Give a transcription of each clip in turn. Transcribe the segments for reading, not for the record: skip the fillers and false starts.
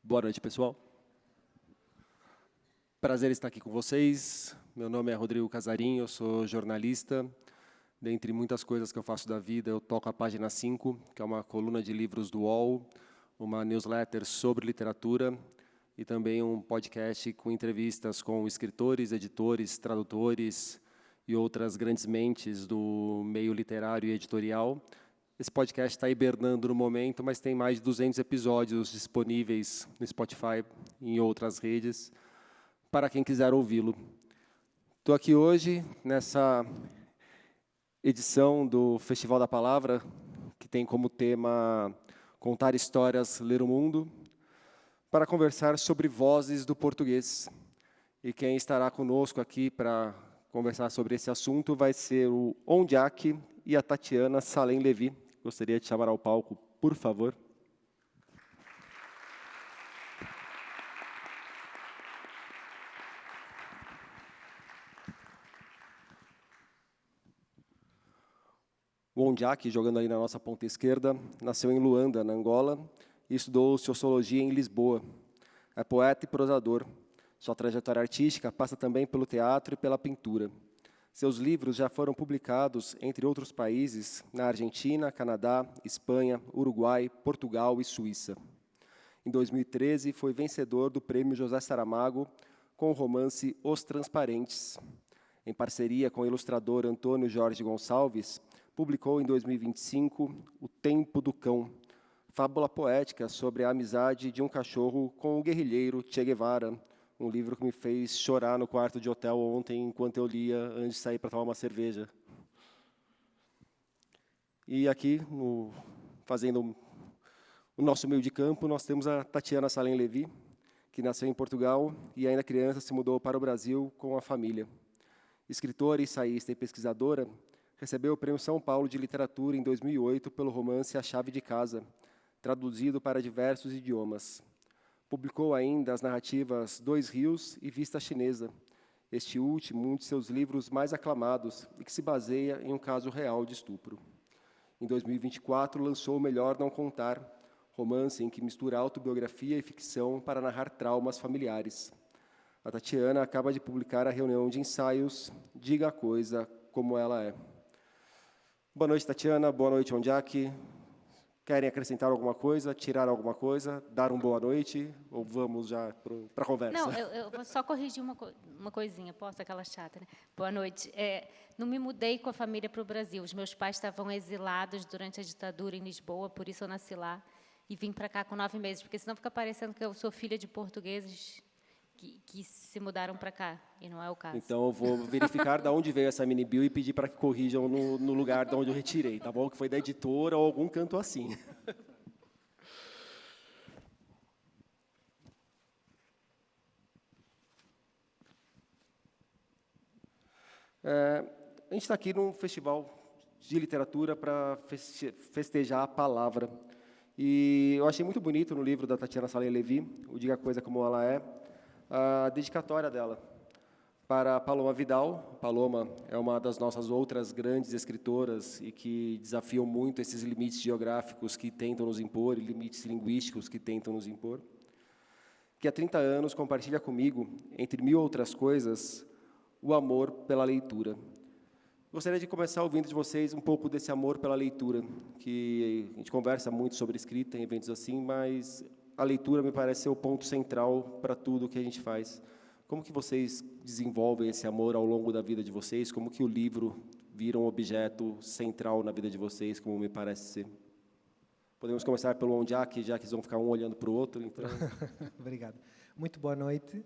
Boa noite, pessoal. Prazer estar aqui com vocês. Meu nome é Rodrigo Casarim, eu sou jornalista. Dentre muitas coisas que eu faço da vida, eu toco a Página 5, que é uma coluna de livros do UOL, uma newsletter sobre literatura e também um podcast com entrevistas com escritores, editores, tradutores e outras grandes mentes do meio literário e editorial. Esse podcast está hibernando no momento, mas tem mais de 200 episódios disponíveis no Spotify e em outras redes, para quem quiser ouvi-lo. Estou aqui hoje, nessa edição do Festival da Palavra, que tem como tema Contar Histórias, Ler o Mundo, para conversar sobre vozes do português. E quem estará conosco aqui para conversar sobre esse assunto vai ser o Ondiak e a Tatiana Salem Levi. Gostaria de chamar ao palco, por favor. O Ondiak, jogando ali na nossa ponta esquerda, nasceu em Luanda, na Angola, e estudou Sociologia em Lisboa. É poeta e prosador. Sua trajetória artística passa também pelo teatro e pela pintura. Seus livros já foram publicados, entre outros países, na Argentina, Canadá, Espanha, Uruguai, Portugal e Suíça. Em 2013, foi vencedor do Prêmio José Saramago com o romance Os Transparentes. Em parceria com o ilustrador Antônio Jorge Gonçalves, publicou em 2025 O Tempo do Cão, fábula poética sobre a amizade de um cachorro com o guerrilheiro Che Guevara, um livro que me fez chorar no quarto de hotel ontem, enquanto eu lia, antes de sair para tomar uma cerveja. E aqui, fazendo o nosso meio de campo, nós temos a Tatiana Salem Levi, que nasceu em Portugal e, ainda criança, se mudou para o Brasil com a família. Escritora, ensaísta e pesquisadora, recebeu o Prêmio São Paulo de Literatura em 2008 pelo romance A Chave de Casa, traduzido para diversos idiomas. Publicou ainda as narrativas Dois Rios e Vista Chinesa, este último um de seus livros mais aclamados e que se baseia em um caso real de estupro. Em 2024, lançou O Melhor Não Contar, romance em que mistura autobiografia e ficção para narrar traumas familiares. A Tatiana acaba de publicar a reunião de ensaios Diga a Coisa Como Ela É. Boa noite, Tatiana. Boa noite, Ondiak. Querem acrescentar alguma coisa, tirar alguma coisa, dar boa noite, ou vamos já para a conversa? Não, eu vou só corrigir uma coisinha, posso? Aquela chata, né? Boa noite. Não me mudei com a família para o Brasil. Os meus pais estavam exilados durante a ditadura em Lisboa, por isso eu nasci lá e vim para cá com 9 meses, porque senão fica parecendo que eu sou filha de portugueses que se mudaram para cá, e não é o caso. Então, eu vou verificar de onde veio essa mini bio e pedir para que corrijam no lugar de onde eu retirei, tá bom? Que foi da editora ou algum canto assim. A gente está aqui num festival de literatura para festejar a palavra. E eu achei muito bonito no livro da Tatiana Salem Levi, o Diga a Coisa Como Ela É, a dedicatória dela para Paloma Vidal. Paloma é uma das nossas outras grandes escritoras e que desafiam muito esses limites geográficos que tentam nos impor, e limites linguísticos que tentam nos impor, que há 30 anos compartilha comigo, entre mil outras coisas, o amor pela leitura. Gostaria de começar ouvindo de vocês um pouco desse amor pela leitura, que a gente conversa muito sobre escrita em eventos assim, mas a leitura me parece ser o ponto central para tudo o que a gente faz. Como que vocês desenvolvem esse amor ao longo da vida de vocês? Como que o livro vira um objeto central na vida de vocês, como me parece ser? Podemos começar pelo Ondiak, já que eles vão ficar um olhando para o outro. Então. Obrigado. Muito boa noite.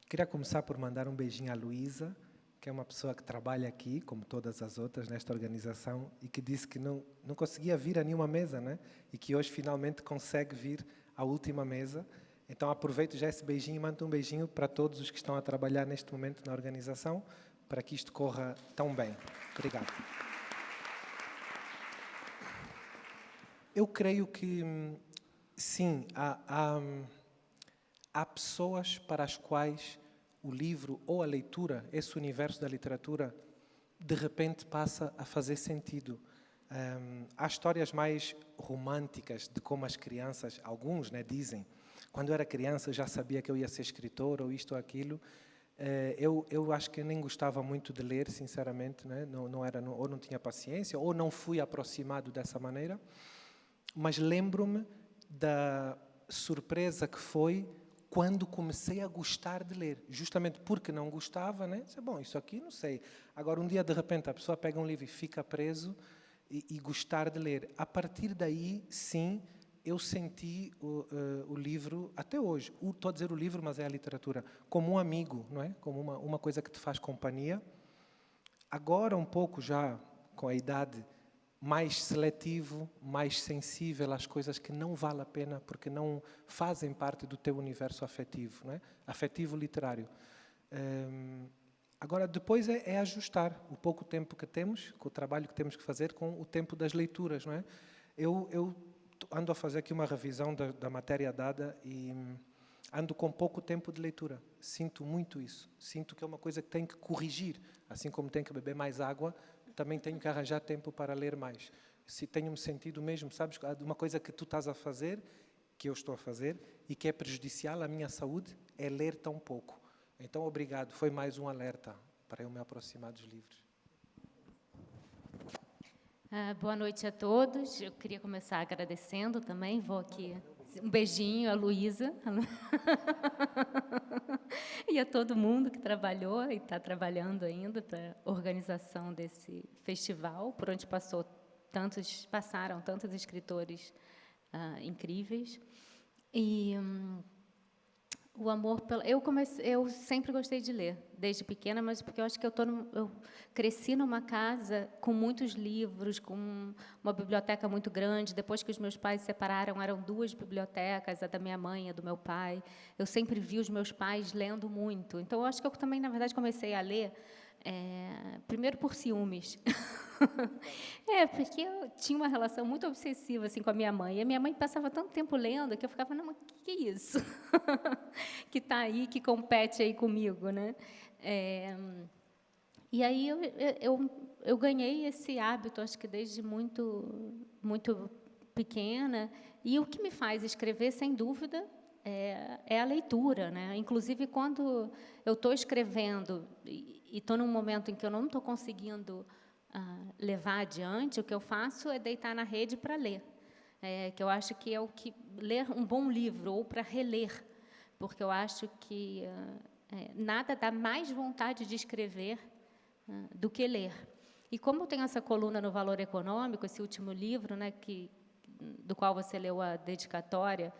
Queria começar por mandar um beijinho à Luísa, que é uma pessoa que trabalha aqui, como todas as outras, nesta organização, e que disse que não conseguia vir a nenhuma mesa, né? E que hoje finalmente consegue vir à última mesa. Então aproveito já esse beijinho e mando um beijinho para todos os que estão a trabalhar neste momento na organização, para que isto corra tão bem. Obrigado. Eu creio que, sim, há pessoas para as quais o livro ou a leitura, esse universo da literatura, de repente passa a fazer sentido. Há histórias mais românticas de como as crianças, alguns, né, dizem, quando eu era criança eu já sabia que eu ia ser escritor ou isto ou aquilo. Eu acho que nem gostava muito de ler, sinceramente, né? Ou não tinha paciência, ou não fui aproximado dessa maneira. Mas lembro-me da surpresa que foi quando comecei a gostar de ler. Justamente porque não gostava, né? Disse, bom, isso aqui não sei. Agora, um dia, de repente, a pessoa pega um livro e fica preso e gostar de ler. A partir daí, sim, eu senti o livro, até hoje, estou a dizer o livro, mas é a literatura, como um amigo, não é? Como uma coisa que te faz companhia. Agora, um pouco já com a idade, mais seletivo, mais sensível às coisas que não vale a pena porque não fazem parte do teu universo afetivo, não é? Afetivo literário. Agora, depois é ajustar o pouco tempo que temos, com o trabalho que temos que fazer, com o tempo das leituras, não é? Eu ando a fazer aqui uma revisão da matéria dada e ando com pouco tempo de leitura. Sinto muito isso. Sinto que é uma coisa que tenho que corrigir. Assim como tenho que beber mais água, também tenho que arranjar tempo para ler mais. Se tenho-me sentido mesmo, sabes, uma coisa que tu estás a fazer, que eu estou a fazer, e que é prejudicial à minha saúde, é ler tão pouco. Então, obrigado. Foi mais um alerta para eu me aproximar dos livros. Boa noite a todos. Eu queria começar agradecendo também. Vou aqui. Um beijinho à Luísa. E a todo mundo que trabalhou e está trabalhando ainda para a organização desse festival, por onde passaram tantos escritores incríveis. E o amor pela... Eu sempre gostei de ler, desde pequena, mas porque eu acho que eu cresci numa casa com muitos livros, com uma biblioteca muito grande. Depois que os meus pais se separaram, eram 2 bibliotecas, a da minha mãe e a do meu pai. Eu sempre vi os meus pais lendo muito. Então, eu acho que eu também, na verdade, comecei a ler primeiro por ciúmes. Porque eu tinha uma relação muito obsessiva assim, com a minha mãe. E a minha mãe passava tanto tempo lendo que eu ficava, não, mas o que é isso? Que está aí, que compete aí comigo, né? E aí eu ganhei esse hábito, acho que desde muito pequena. E o que me faz escrever, sem dúvida, é a leitura, né? Inclusive, quando eu estou escrevendo e estou num momento em que eu não estou conseguindo levar adiante, o que eu faço é deitar na rede para ler, que eu acho que é o que ler um bom livro ou para reler, porque eu acho que nada dá mais vontade de escrever do que ler. E como eu tenho essa coluna no Valor Econômico, esse último livro, né, do qual você leu a dedicatória,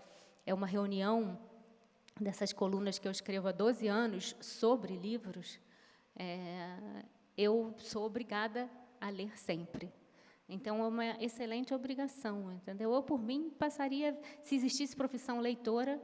é uma reunião dessas colunas que eu escrevo há 12 anos sobre livros, eu sou obrigada a ler sempre. Então, é uma excelente obrigação, entendeu? Eu, por mim, passaria, se existisse profissão leitora,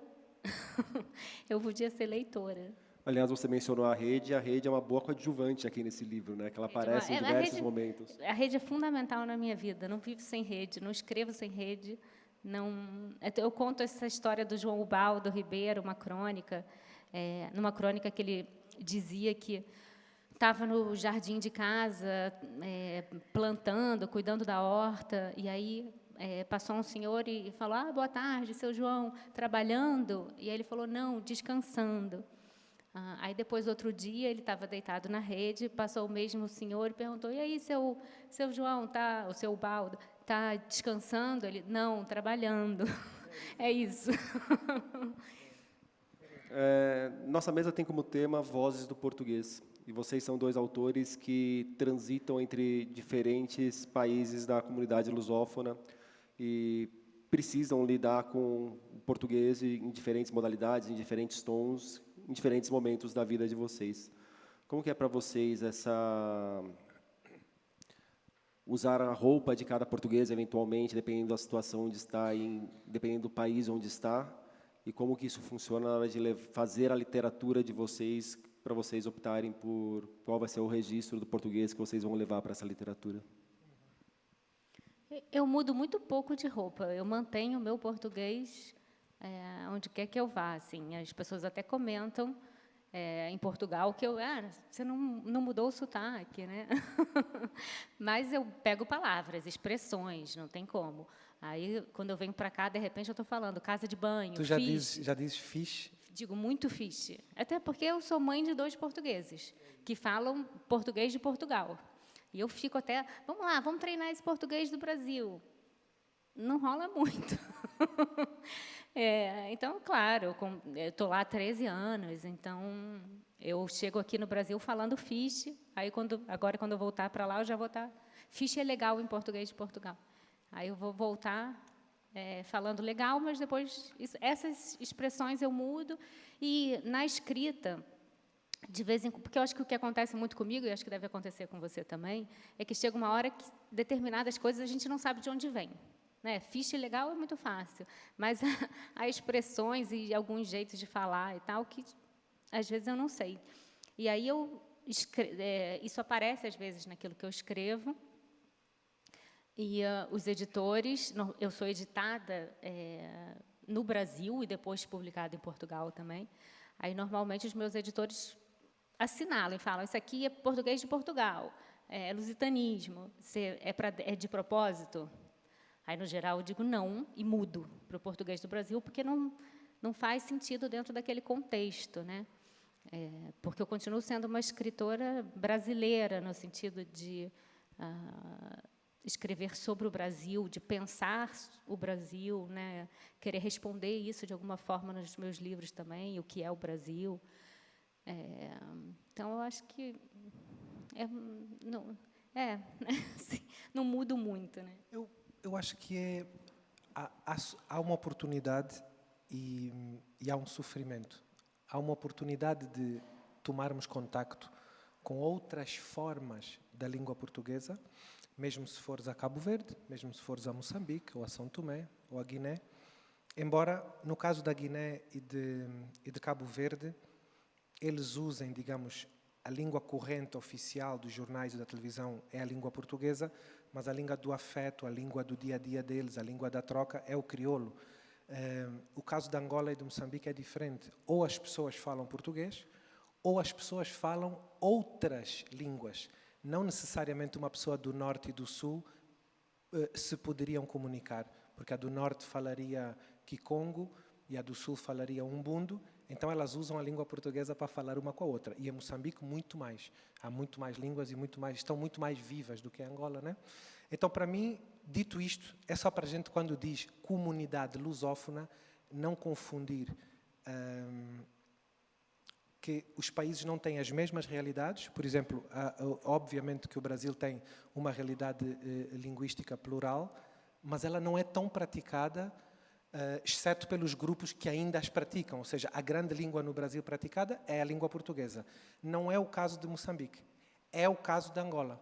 eu podia ser leitora. Aliás, você mencionou a rede é uma boa coadjuvante aqui nesse livro, né? Que ela aparece em diversos momentos. A rede é fundamental na minha vida, não vivo sem rede, não escrevo sem rede. Não, eu conto essa história do João Ubaldo Ribeiro, uma crônica, numa crônica que ele dizia que estava no jardim de casa, plantando, cuidando da horta, e aí passou um senhor e falou, boa tarde, seu João, trabalhando? E aí ele falou, não, descansando. Aí, depois, outro dia, ele estava deitado na rede, passou o mesmo senhor e perguntou, e aí, seu João, o seu Ubaldo, está descansando? Ele, não, trabalhando. É isso. Nossa mesa tem como tema Vozes do Português. E vocês são 2 autores que transitam entre diferentes países da comunidade lusófona e precisam lidar com o português em diferentes modalidades, em diferentes tons, em diferentes momentos da vida de vocês. Como que é para vocês usar a roupa de cada português, eventualmente, dependendo da situação onde está, dependendo do país onde está, e como que isso funciona na hora de fazer a literatura de vocês, para vocês optarem por qual vai ser o registro do português que vocês vão levar para essa literatura? Eu mudo muito pouco de roupa. Eu mantenho o meu português onde quer que eu vá. Assim, as pessoas até comentam em Portugal que você não mudou o sotaque, né? Mas eu pego palavras, expressões, não tem como. Aí, quando eu venho para cá, de repente, eu estou falando casa de banho, Tu já dizes fixe? Digo muito fiche. Até porque eu sou mãe de 2 portugueses, que falam português de Portugal. E eu fico até, vamos lá, vamos treinar esse português do Brasil. Não rola muito. Então, claro, eu estou lá há 13 anos, então eu chego aqui no Brasil falando fiche, aí agora quando eu voltar para lá, eu já vou estar... Fiche é legal em português de Portugal. Aí eu vou voltar falando legal, mas depois essas expressões eu mudo. E na escrita, de vez em quando, porque eu acho que o que acontece muito comigo, e acho que deve acontecer com você também, é que chega uma hora que determinadas coisas a gente não sabe de onde vem. Né? Fiche legal é muito fácil, mas há expressões e alguns jeitos de falar e tal que às vezes eu não sei. E aí isso aparece às vezes naquilo que eu escrevo. E os editores, eu sou editada no Brasil e depois publicada em Portugal também. Aí, normalmente, os meus editores assinalam e falam, isso aqui é português de Portugal, é lusitanismo, é de propósito? Aí, no geral, eu digo não e mudo para o português do Brasil, porque não faz sentido dentro daquele contexto, né? Porque eu continuo sendo uma escritora brasileira, no sentido de... escrever sobre o Brasil, de pensar o Brasil, né? Querer responder isso de alguma forma nos meus livros também, o que é o Brasil. Então, eu acho que não mudo muito. Né? Eu acho que há uma oportunidade e há um sofrimento. Há uma oportunidade de tomarmos contacto com outras formas da língua portuguesa, mesmo se fores a Cabo Verde, mesmo se fores a Moçambique, ou a São Tomé, ou a Guiné. Embora, no caso da Guiné e de Cabo Verde, eles usem, digamos, a língua corrente oficial dos jornais e da televisão é a língua portuguesa, mas a língua do afeto, a língua do dia-a-dia deles, a língua da troca é o crioulo. O caso de Angola e de Moçambique é diferente. Ou as pessoas falam português, ou as pessoas falam outras línguas. Não necessariamente uma pessoa do Norte e do Sul se poderiam comunicar, porque a do Norte falaria Kikongo e a do Sul falaria Umbundo, então elas usam a língua portuguesa para falar uma com a outra. E em Moçambique, muito mais. Há muito mais línguas e estão muito mais vivas do que em Angola, né? Então, para mim, dito isto, é só para a gente, quando diz comunidade lusófona, não confundir que os países não têm as mesmas realidades. Por exemplo, obviamente que o Brasil tem uma realidade linguística plural, mas ela não é tão praticada, exceto pelos grupos que ainda as praticam. Ou seja, a grande língua no Brasil praticada é a língua portuguesa. Não é o caso de Moçambique, é o caso de Angola.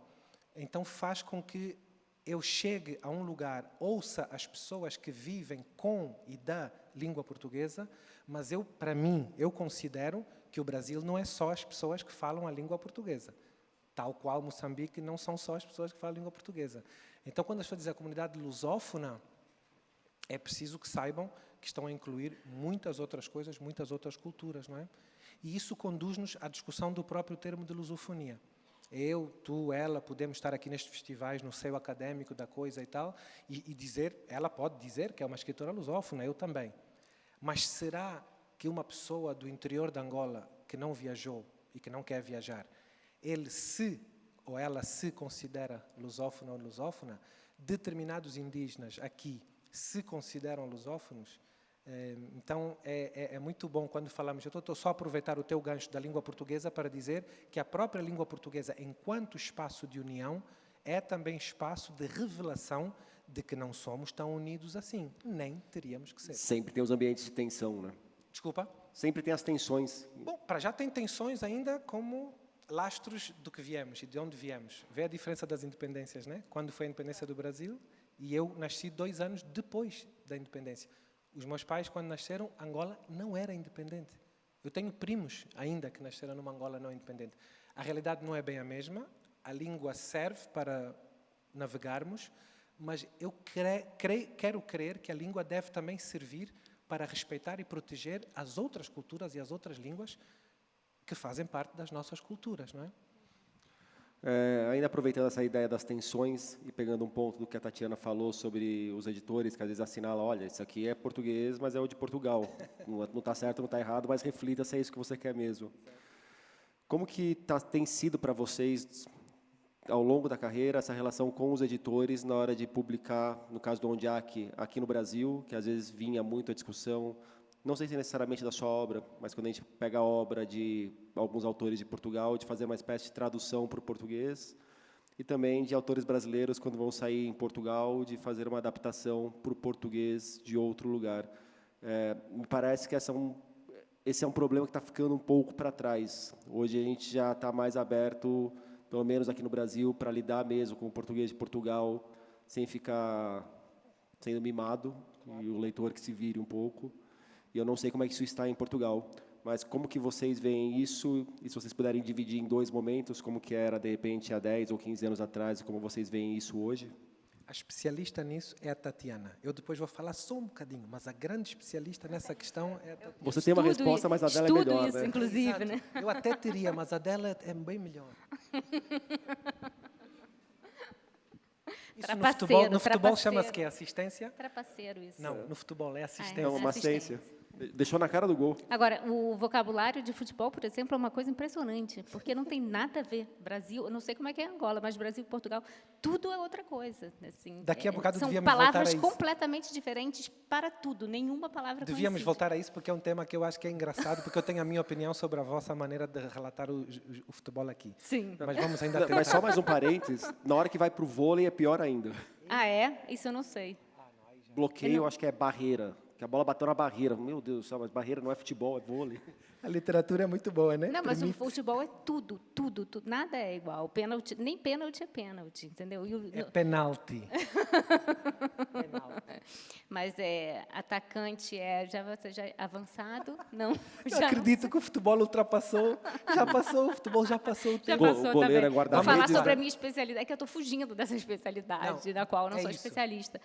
Então faz com que eu chegue a um lugar, ouça as pessoas que vivem com e da língua portuguesa, mas para mim, eu considero que o Brasil não é só as pessoas que falam a língua portuguesa. Tal qual Moçambique não são só as pessoas que falam a língua portuguesa. Então, quando as pessoas dizem a comunidade lusófona, é preciso que saibam que estão a incluir muitas outras coisas, muitas outras culturas, não é? E isso conduz-nos à discussão do próprio termo de lusofonia. Eu, tu, ela, podemos estar aqui nestes festivais, no seio académico da coisa e tal, e dizer, ela pode dizer que é uma escritora lusófona, eu também. Mas será que uma pessoa do interior de Angola que não viajou e que não quer viajar, ele ou ela se considera lusófono ou lusófona? Determinados indígenas aqui se consideram lusófonos? Então, é muito bom quando falamos, eu estou só a aproveitar o teu gancho da língua portuguesa para dizer que a própria língua portuguesa, enquanto espaço de união, é também espaço de revelação de que não somos tão unidos assim, nem teríamos que ser. Sempre tem os ambientes de tensão, né? Desculpa? Sempre tem as tensões. Bom, para já tem tensões ainda como lastros do que viemos e de onde viemos. Vê a diferença das independências, né? Quando foi a independência do Brasil, e eu nasci 2 anos depois da independência. Os meus pais, quando nasceram, Angola não era independente. Eu tenho primos ainda que nasceram numa Angola não independente. A realidade não é bem a mesma, a língua serve para navegarmos, mas eu quero crer que a língua deve também servir para respeitar e proteger as outras culturas e as outras línguas que fazem parte das nossas culturas, não é? Ainda aproveitando essa ideia das tensões e pegando um ponto do que a Tatiana falou sobre os editores, que às vezes assinalam, olha, isso aqui é português, mas é o de Portugal. Não está certo, não está errado, mas reflita se é isso que você quer mesmo. Como que tem sido para vocês, ao longo da carreira, essa relação com os editores na hora de publicar, no caso do Ondiak, aqui no Brasil, que às vezes vinha muito a discussão, não sei se necessariamente da sua obra, mas quando a gente pega a obra de alguns autores de Portugal, de fazer uma espécie de tradução para o português, e também de autores brasileiros, quando vão sair em Portugal, de fazer uma adaptação para o português de outro lugar. Me parece que esse é um problema que está ficando um pouco para trás. Hoje a gente já está mais aberto, pelo menos aqui no Brasil, para lidar mesmo com o português de Portugal, sem ficar sendo mimado, e o leitor que se vire um pouco. E eu não sei como é que isso está em Portugal, mas como que vocês veem isso, e se vocês puderem dividir em 2 momentos, como que era, de repente, há 10 ou 15 anos atrás, e como vocês veem isso hoje? A especialista nisso é a Tatiana. Eu depois vou falar só um bocadinho, mas a grande especialista nessa questão é a Tatiana. Você tem uma resposta, mas a dela é melhor, isso, né? inclusive, Exato. né? Eu até teria, mas a dela é bem melhor. Isso no futebol chama-se que assistência? Trapaceiro, isso. Não, no futebol é assistência. É uma assistência. Deixou na cara do gol. Agora, o vocabulário de futebol, por exemplo, é uma coisa impressionante, porque não tem nada a ver. Brasil, eu não sei como é que é Angola, mas Brasil e Portugal, tudo é outra coisa. Assim, Daqui a bocado são devíamos voltar a palavras isso. completamente diferentes para tudo, nenhuma palavra Devíamos coincide. voltar a isso, porque é um tema que eu acho que é engraçado, porque eu tenho a minha opinião sobre a vossa maneira de relatar o futebol aqui. Sim. Mas vamos ainda Não, tentar. mas só mais um parênteses, na hora que vai para o vôlei é pior ainda. Ah, é? Isso eu não sei. Bloqueio, eu acho que é barreira, que a bola bateu na barreira. Meu Deus do céu, mas barreira não é futebol, é vôlei. A literatura é muito boa, né? Não, mas o Permite- futebol é tudo, tudo, tudo. Nada é igual. Pênalti, nem pênalti é pênalti, entendeu? É penalti. Mas atacante você já é avançado? Não. Eu já acredito que o futebol ultrapassou. Já passou, o futebol já passou o Já tempo. passou O goleiro também. é guarda-redes, Vou falar né? sobre a minha especialidade, é que eu estou fugindo dessa especialidade, Não, da qual eu não é sou isso. especialista.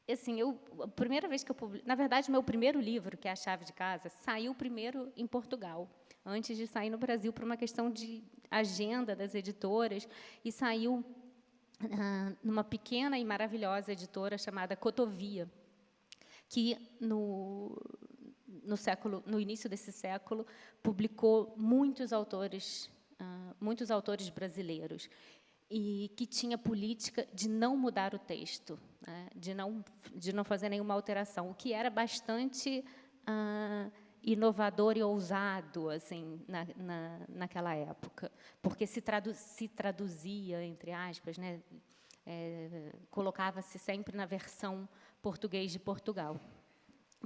Assim, a primeira vez que eu publiquei, na verdade, meu primeiro livro, que é A Chave de Casa, saiu primeiro em Portugal, antes de sair no Brasil, por uma questão de agenda das editoras, e saiu numa pequena e maravilhosa editora chamada Cotovia, que no início desse século publicou muitos autores brasileiros, e que tinha política de não mudar o texto, né, de não fazer nenhuma alteração, o que era bastante inovador e ousado assim naquela época, porque se traduzia, entre aspas, né, colocava-se sempre na versão português de Portugal,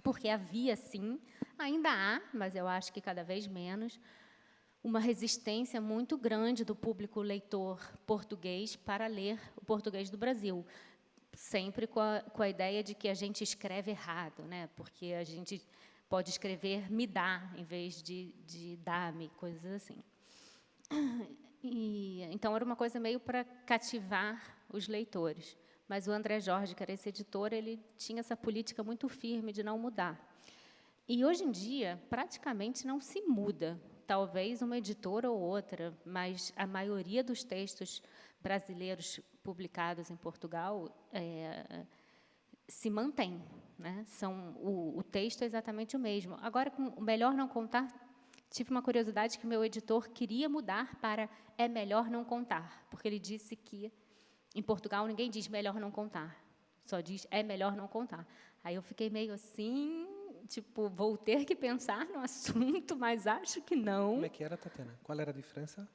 porque havia, sim, ainda há, mas eu acho que cada vez menos, uma resistência muito grande do público leitor português para ler o português do Brasil, sempre com a ideia de que a gente escreve errado, né? Porque a gente pode escrever me dá, em vez de dá-me, coisas assim. Então, era uma coisa meio para cativar os leitores. Mas o André Jorge, que era esse editor, ele tinha essa política muito firme de não mudar. E, hoje em dia, praticamente não se muda. Talvez uma editora ou outra, mas a maioria dos textos brasileiros publicados em Portugal se mantém, né? O texto é exatamente o mesmo. Agora, com o Melhor Não Contar, tive uma curiosidade que meu editor queria mudar para É Melhor Não Contar, porque ele disse que, em Portugal, ninguém diz melhor não contar, só diz é melhor não contar. Aí eu fiquei meio assim, tipo, vou ter que pensar no assunto, mas acho que não. Como é que era, Tatiana? Qual era a diferença?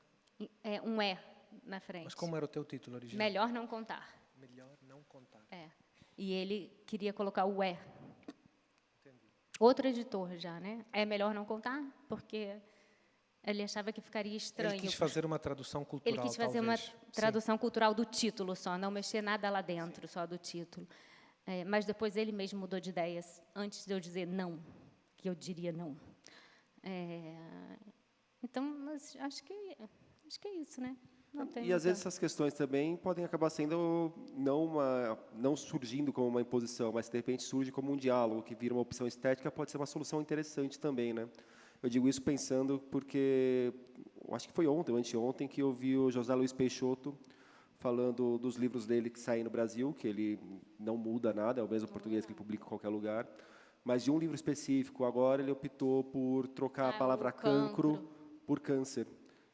Um é na frente. Mas como era o teu título original? Melhor não contar. Melhor não contar. E ele queria colocar o é. Entendi. Outro editor já, né? É melhor não contar, porque ele achava que ficaria estranho. Ele quis fazer uma tradução cultural, Ele quis fazer talvez. uma tradução cultural do título só, não mexer nada lá dentro, só do título. Mas depois ele mesmo mudou de ideias, antes de eu dizer não, que eu diria não. Então, mas acho que é isso, né? Não tem E, às muita- vezes, essas questões também podem acabar sendo não surgindo como uma imposição, mas, de repente, surge como um diálogo, que vira uma opção estética, pode ser uma solução interessante também, né? Eu digo isso pensando porque eu acho que foi ontem ou anteontem, que eu vi o José Luiz Peixoto falando dos livros dele que saem no Brasil, que ele não muda nada, é o mesmo português que ele publica em qualquer lugar, mas de um livro específico, agora ele optou por trocar a palavra cancro por câncer,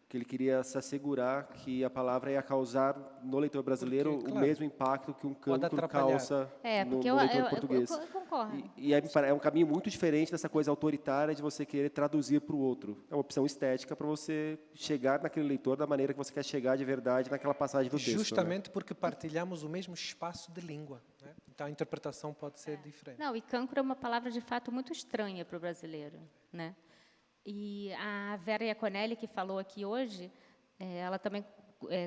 que ele queria se assegurar que a palavra ia causar no leitor brasileiro Porque, o claro, mesmo impacto que um pode cancro atrapalhar. causa no Porque leitor português. eu concordo. E é um caminho muito diferente dessa coisa autoritária de você querer traduzir para o outro. É uma opção estética para você chegar naquele leitor da maneira que você quer chegar de verdade naquela passagem do texto. Justamente porque partilhamos o mesmo espaço de língua, né? Então a interpretação pode ser diferente. Não, e cancro é uma palavra de fato muito estranha para o brasileiro, né? E a Vera Iaconelli, que falou aqui hoje, ela também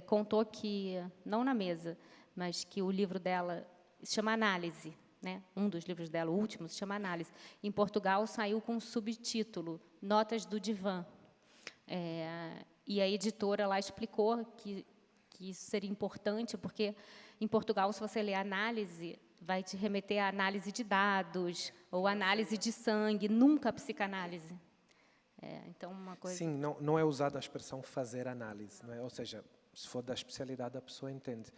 contou que, não na mesa, mas que o livro dela se chama Análise, né? Um dos livros dela, o último, se chama Análise. Em Portugal saiu com um subtítulo, Notas do Divã. E a editora lá explicou que isso seria importante, porque em Portugal, se você ler análise, vai te remeter à análise de dados ou análise de sangue, nunca a psicanálise. Então, uma coisa... Sim, não é usada a expressão fazer análise, não é? Ou seja, se for da especialidade, a pessoa entende.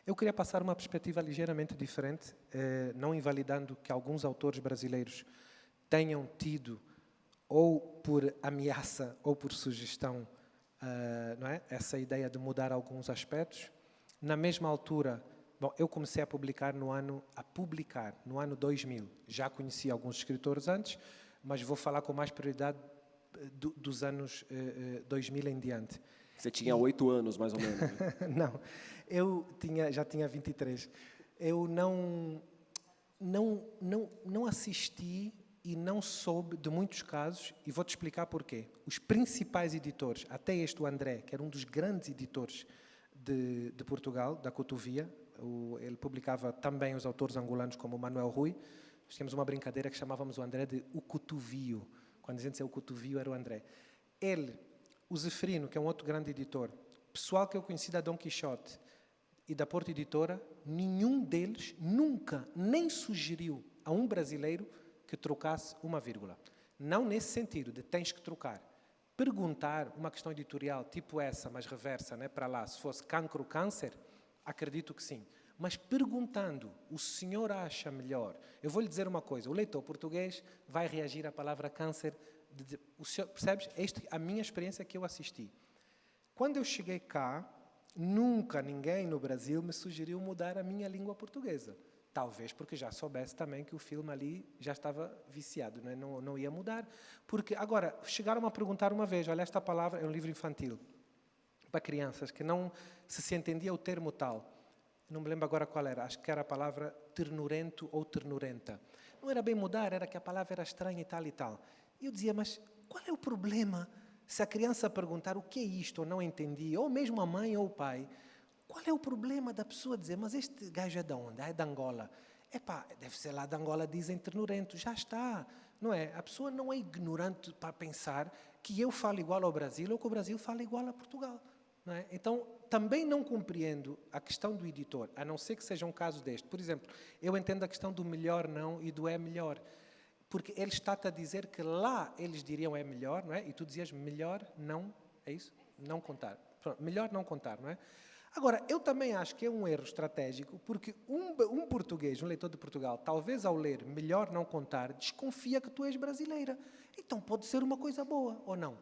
Eu queria passar uma perspectiva ligeiramente diferente, não invalidando que alguns autores brasileiros tenham tido, ou por ameaça ou por sugestão, não é? Essa ideia de mudar alguns aspectos. Na mesma altura, bom, eu comecei a publicar no ano 2000. Já conheci alguns escritores antes, mas vou falar com mais prioridade dos anos 2000 em diante. Você tinha 8 anos, mais ou menos. Né? Não, já tinha 23. Eu não assisti e não soube de muitos casos, e vou-te explicar porquê. Os principais editores, até este, o André, que era um dos grandes editores de Portugal, da Cotovia, ele publicava também os autores angolanos como o Manuel Rui. Nós tínhamos uma brincadeira que chamávamos o André de o Cotovio. Quando a gente dizia o Cotovio, era o André. Ele, o Zeferino, que é um outro grande editor, pessoal que eu conheci da Dom Quixote e da Porta Editora, nenhum deles nunca nem sugeriu a um brasileiro que trocasse uma vírgula. Não nesse sentido, de tens que trocar. Perguntar uma questão editorial tipo essa, mas reversa, né, para lá, se fosse cancro, câncer, acredito que sim. Mas perguntando, o senhor acha melhor? Eu vou lhe dizer uma coisa, o leitor português vai reagir à palavra câncer. O senhor, percebes? Esta é a minha experiência que eu assisti. Quando eu cheguei cá, nunca ninguém no Brasil me sugeriu mudar a minha língua portuguesa. Talvez porque já soubesse também que o filme ali já estava viciado, né? Não ia mudar. Porque, agora, chegaram a perguntar uma vez, olha, esta palavra é um livro infantil para crianças, que não se entendia o termo tal. Não me lembro agora qual era, acho que era a palavra ternurento ou ternurenta. Não era bem mudar, era que a palavra era estranha e tal e tal. E eu dizia, mas qual é o problema se a criança perguntar o que é isto ou não entendia, ou mesmo a mãe ou o pai, qual é o problema da pessoa dizer, mas este gajo é de onde? É de Angola. Epá, deve ser lá de Angola, dizem ternurento, já está. Não é? A pessoa não é ignorante para pensar que eu falo igual ao Brasil ou que o Brasil fala igual a Portugal. Não é? Então, também não compreendo a questão do editor, a não ser que seja um caso deste. Por exemplo, eu entendo a questão do melhor não e do é melhor. Porque ele está-te a dizer que lá eles diriam é melhor, não é? E tu dizias melhor não, é isso? Não contar. Pronto, melhor não contar, não é? Agora, eu também acho que é um erro estratégico, porque um português, um leitor de Portugal, talvez ao ler melhor não contar, desconfia que tu és brasileira. Então pode ser uma coisa boa, ou não?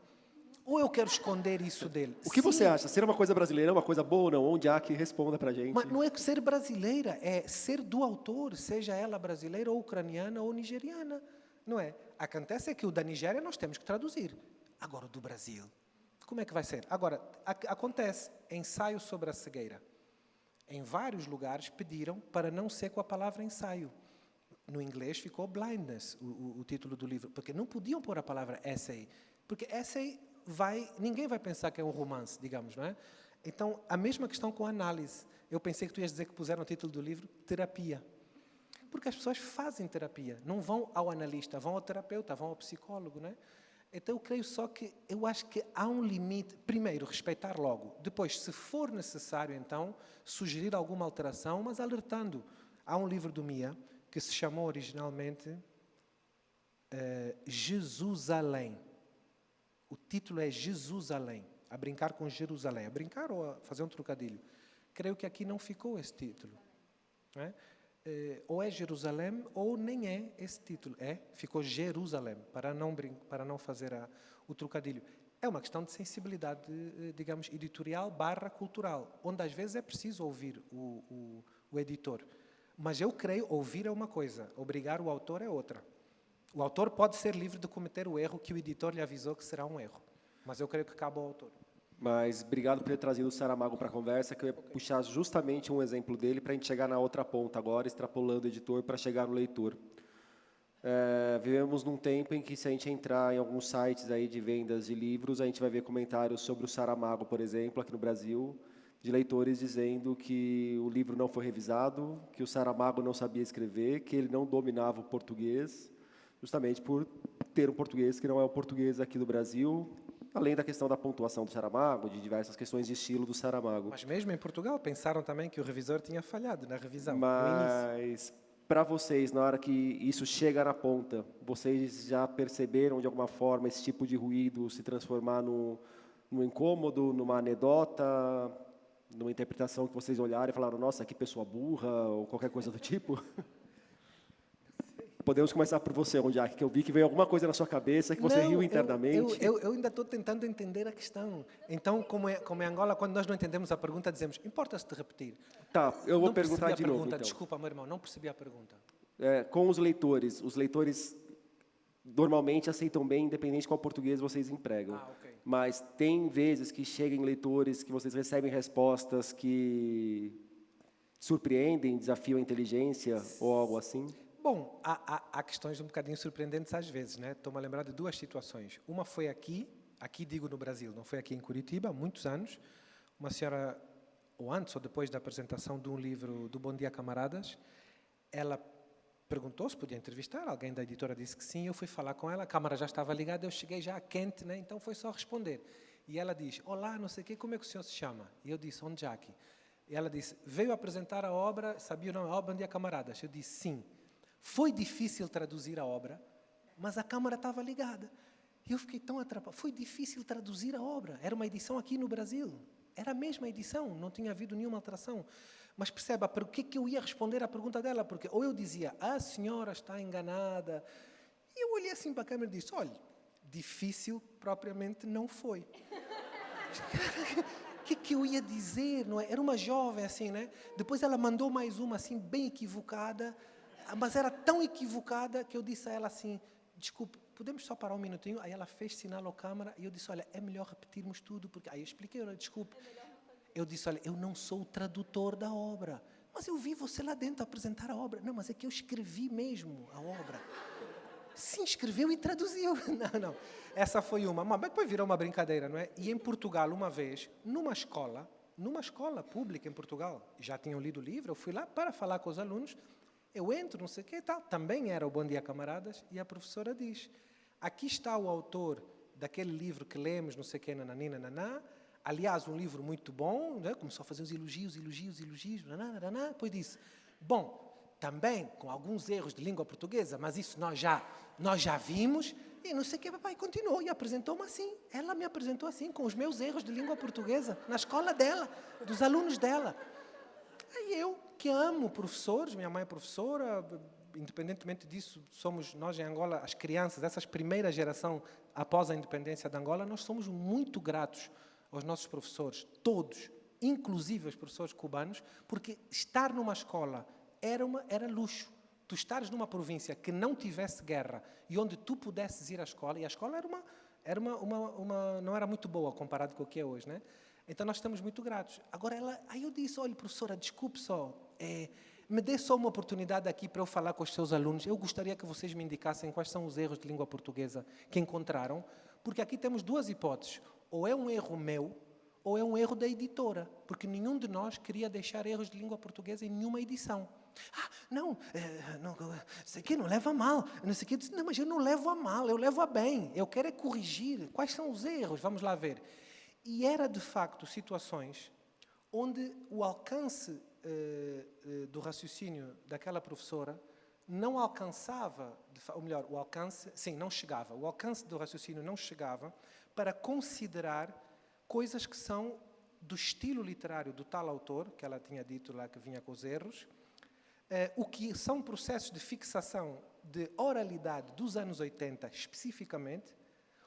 Ou eu quero esconder isso dele? O que você acha? Ser uma coisa brasileira é uma coisa boa ou não? Onde há que responda para a gente. Mas não é ser brasileira, é ser do autor, seja ela brasileira ou ucraniana ou nigeriana. Não é? Acontece é que o da Nigéria nós temos que traduzir. Agora o do Brasil, como é que vai ser? Agora, acontece ensaio sobre a cegueira. Em vários lugares pediram para não ser com a palavra ensaio. No inglês ficou blindness, o título do livro, porque não podiam pôr a palavra essay, porque essay ninguém vai pensar que é um romance, digamos, não é? Então, a mesma questão com a análise. Eu pensei que tu ias dizer que puseram o título do livro terapia. Porque as pessoas fazem terapia, não vão ao analista, vão ao terapeuta, vão ao psicólogo, não é? Então, eu creio só que, eu acho que há um limite. Primeiro, respeitar logo. Depois, se for necessário, então, sugerir alguma alteração, mas alertando. Há um livro do Mia que se chamou originalmente Jesus Além. O título é Jesus Além. a brincar com Jerusalém, a brincar ou a fazer um trocadilho. Creio que aqui não ficou esse título. Não é? Ou é Jerusalém ou nem é esse título. Ficou Jerusalém, para não fazer o trocadilho. É uma questão de sensibilidade, digamos, editorial / cultural, onde às vezes é preciso ouvir o editor. Mas eu creio, ouvir é uma coisa, obrigar o autor é outra. O autor pode ser livre de cometer o erro que o editor lhe avisou que será um erro. Mas eu creio que cabe ao autor. Mas obrigado por ter trazido o Saramago para a conversa, que eu ia puxar justamente um exemplo dele para a gente chegar na outra ponta agora, extrapolando o editor para chegar no leitor. Vivemos num tempo em que, se a gente entrar em alguns sites aí de vendas de livros, a gente vai ver comentários sobre o Saramago, por exemplo, aqui no Brasil, de leitores dizendo que o livro não foi revisado, que o Saramago não sabia escrever, que ele não dominava o português, justamente por ter um português que não é o português aqui do Brasil, além da questão da pontuação do Saramago, de diversas questões de estilo do Saramago. Mas mesmo em Portugal pensaram também que o revisor tinha falhado na revisão, no início. Mas, para vocês, na hora que isso chega na ponta, vocês já perceberam, de alguma forma, esse tipo de ruído se transformar num incômodo, numa anedota, numa interpretação que vocês olharam e falaram, nossa, que pessoa burra, ou qualquer coisa do tipo? Podemos começar por você, Rondiak, que eu vi que veio alguma coisa na sua cabeça, que você riu internamente. Eu ainda estou tentando entender a questão. Então, como é Angola, quando nós não entendemos a pergunta, dizemos, importa-se de repetir? Tá, eu vou perguntar de novo, então. Desculpa, meu irmão, não percebi a pergunta. Com os leitores normalmente aceitam bem, independente de qual português vocês empregam. Okay. Mas tem vezes que chegam leitores que vocês recebem respostas que surpreendem, desafiam a inteligência ou algo assim? Bom, há questões um bocadinho surpreendentes às vezes, né? Estou-me a lembrar de duas situações. Uma foi aqui digo no Brasil, não foi aqui em Curitiba, há muitos anos. Uma senhora, ou antes ou depois da apresentação de um livro do Bom Dia Camaradas, ela perguntou se podia entrevistar, alguém da editora disse que sim, eu fui falar com ela, a câmara já estava ligada, eu cheguei já quente, né? Então foi só responder. E ela diz, olá, não sei o quê, como é que o senhor se chama? E eu disse, Rondiak. E ela disse, veio apresentar a obra, sabia o nome, a obra Bom Dia Camaradas? Eu disse, sim. Foi difícil traduzir a obra, mas a câmara estava ligada. E eu fiquei tão atrapalhado. Foi difícil traduzir a obra. Era uma edição aqui no Brasil. Era a mesma edição, não tinha havido nenhuma alteração. Mas perceba, para o que eu ia responder à pergunta dela? Porque ou eu dizia, a senhora está enganada. E eu olhei assim para a câmera e disse, olha, difícil propriamente não foi. O que eu ia dizer? Não é? Era uma jovem assim, né? Depois ela mandou mais uma assim, bem equivocada. Mas era tão equivocada que eu disse a ela assim, desculpe, podemos só parar um minutinho? Aí ela fez sinal à câmara e eu disse, olha, é melhor repetirmos tudo, porque... Aí eu expliquei, olha, desculpe. Eu disse, olha, eu não sou o tradutor da obra, mas eu vi você lá dentro apresentar a obra. Não, mas é que eu escrevi mesmo a obra. Sim, escreveu e traduziu. Não. Essa foi uma, mas depois virou uma brincadeira, não é? E em Portugal, uma vez, numa escola pública em Portugal, já tinham lido o livro, eu fui lá para falar com os alunos. Eu entro, não sei o que e tal, também era o Bom Dia Camaradas, e a professora diz, aqui está o autor daquele livro que lemos, não sei o que, nananina, aliás, um livro muito bom, né? Começou a fazer os elogios, nananina, depois disse, bom, também com alguns erros de língua portuguesa, mas isso nós já vimos, e não sei o que, papai, continuou, e apresentou-me assim, ela me apresentou assim, com os meus erros de língua portuguesa, na escola dela, dos alunos dela. Aí eu, que amo professores, minha mãe é professora, independentemente disso, somos nós em Angola, as crianças, essa primeira geração após a independência de Angola, nós somos muito gratos aos nossos professores, todos, inclusive os professores cubanos, porque estar numa escola era luxo. Tu estares numa província que não tivesse guerra e onde tu pudesses ir à escola, e a escola não era muito boa comparado com o que é hoje, né? Então, nós estamos muito gratos. Agora, aí eu disse, olha, professora, desculpe só, me dê só uma oportunidade aqui para eu falar com os seus alunos. Eu gostaria que vocês me indicassem quais são os erros de língua portuguesa que encontraram, porque aqui temos duas hipóteses. Ou é um erro meu, ou é um erro da editora, porque nenhum de nós queria deixar erros de língua portuguesa em nenhuma edição. Não, isso aqui não leva a mal. Não sei o que. Não, mas eu não levo a mal, eu levo a bem. Eu quero é corrigir. Quais são os erros? Vamos lá ver. E era, de facto, situações onde o alcance do raciocínio daquela professora não alcançava, ou melhor, não chegava. O alcance do raciocínio não chegava para considerar coisas que são do estilo literário do tal autor, que ela tinha dito lá que vinha com os erros, o que são processos de fixação de oralidade dos anos 80, especificamente,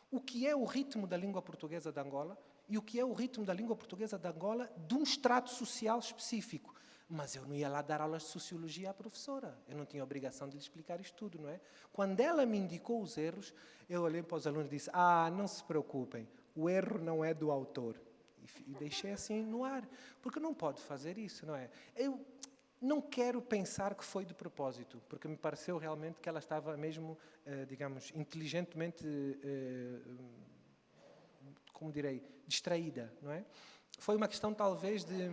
o que é o ritmo da língua portuguesa de Angola e o que é o ritmo da língua portuguesa de Angola de um extrato social específico. Mas eu não ia lá dar aulas de sociologia à professora. Eu não tinha obrigação de lhe explicar isto tudo, não é? Quando ela me indicou os erros, eu olhei para os alunos e disse, não se preocupem, o erro não é do autor. E deixei assim no ar, porque não pode fazer isso, não é? Eu não quero pensar que foi de propósito, porque me pareceu realmente que ela estava mesmo, digamos, inteligentemente, como direi, distraída, não é? Foi uma questão talvez de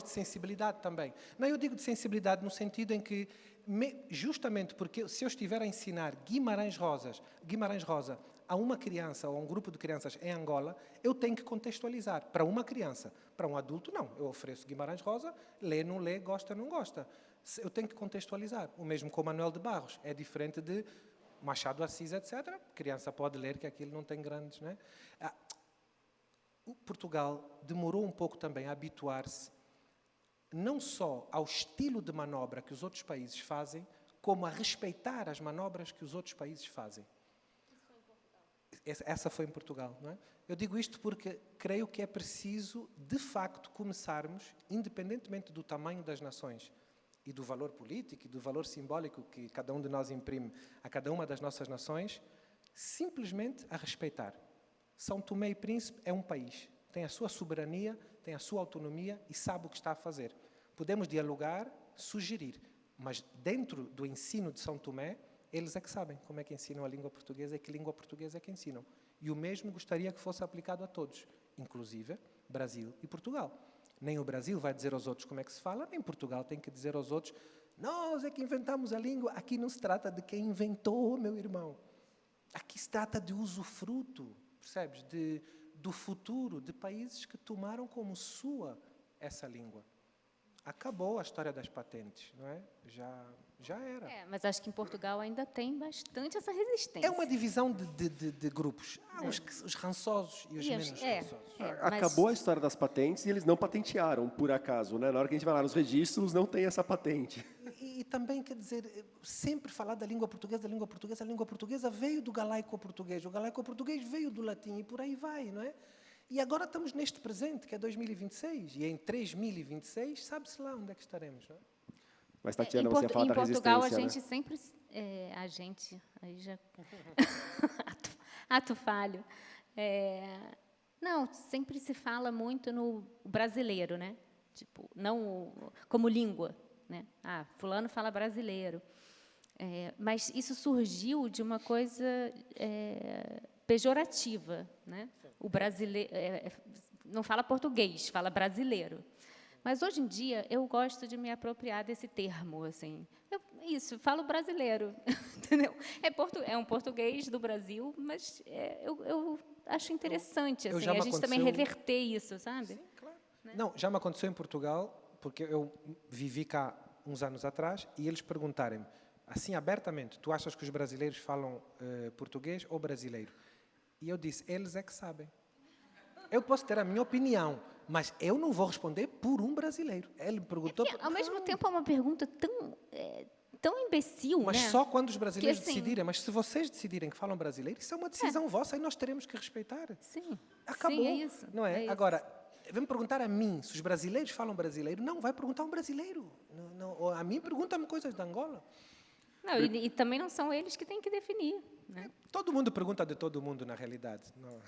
sensibilidade também. Não, eu digo de sensibilidade no sentido em que, justamente porque se eu estiver a ensinar Guimarães Rosa a uma criança ou a um grupo de crianças em Angola, eu tenho que contextualizar. Para uma criança. Para um adulto, não. Eu ofereço Guimarães Rosa, lê, não lê, gosta, não gosta. Eu tenho que contextualizar. O mesmo com Manuel de Barros. É diferente de Machado de Assis, etc. A criança pode ler que aquilo não tem grandes... Né? Portugal demorou um pouco também a habituar-se não só ao estilo de manobra que os outros países fazem, como a respeitar as manobras que os outros países fazem. Essa foi em Portugal, não é? Eu digo isto porque creio que é preciso, de facto, começarmos, independentemente do tamanho das nações e do valor político e do valor simbólico que cada um de nós imprime a cada uma das nossas nações, simplesmente a respeitar. São Tomé e Príncipe é um país, tem a sua soberania, tem a sua autonomia e sabe o que está a fazer. Podemos dialogar, sugerir, mas dentro do ensino de São Tomé, eles é que sabem como é que ensinam a língua portuguesa e que língua portuguesa é que ensinam. E o mesmo gostaria que fosse aplicado a todos, inclusive Brasil e Portugal. Nem o Brasil vai dizer aos outros como é que se fala, nem Portugal tem que dizer aos outros, nós é que inventamos a língua. Aqui não se trata de quem inventou, meu irmão. Aqui se trata de usufruto, percebes? Do futuro de países que tomaram como sua essa língua. Acabou a história das patentes, não é? Já era. Mas acho que em Portugal ainda tem bastante essa resistência. É uma divisão de grupos. Os rançosos e os menos rançosos. Acabou a história das patentes e eles não patentearam, por acaso, né? Na hora que a gente vai lá nos registros, não tem essa patente. E também, quer dizer, sempre falar da língua portuguesa, a língua portuguesa veio do galaico-português, o galaico-português veio do latim e por aí vai, não é? E agora estamos neste presente, que é 2026, e em 3026, sabe-se lá onde é que estaremos, não é? Mas, Tatiana, você fala da resistência, Em Portugal, a gente sempre... aí já... ato falho. Não, sempre se fala muito no brasileiro, né? Tipo, não como língua, né? Fulano fala brasileiro. Mas isso surgiu de uma coisa pejorativa, né? O brasileiro não fala português, fala brasileiro. Mas hoje em dia eu gosto de me apropriar desse termo, assim. Falo brasileiro, entendeu? É um português do Brasil, mas eu acho interessante assim, a gente também reverter isso, sabe? Sim, claro. Né? Não, já me aconteceu em Portugal, porque eu vivi cá uns anos atrás e eles perguntarem-me, assim abertamente, tu achas que os brasileiros falam português ou brasileiro? E eu disse, eles é que sabem. Eu posso ter a minha opinião, mas eu não vou responder por um brasileiro. Ele me perguntou... ao mesmo tempo é uma pergunta tão imbecil, mas né? só quando os brasileiros que, assim, decidirem. Mas se vocês decidirem que falam brasileiro, isso é uma decisão vossa e nós teremos que respeitar. Sim. Acabou. Sim, é isso. Não é? É isso. Agora, vem perguntar a mim se os brasileiros falam brasileiro. Não, vai perguntar a um brasileiro. Não, a mim pergunta-me coisas de Angola. Não, e também não são eles que têm que definir. Né? Todo mundo pergunta de todo mundo, na realidade. Não,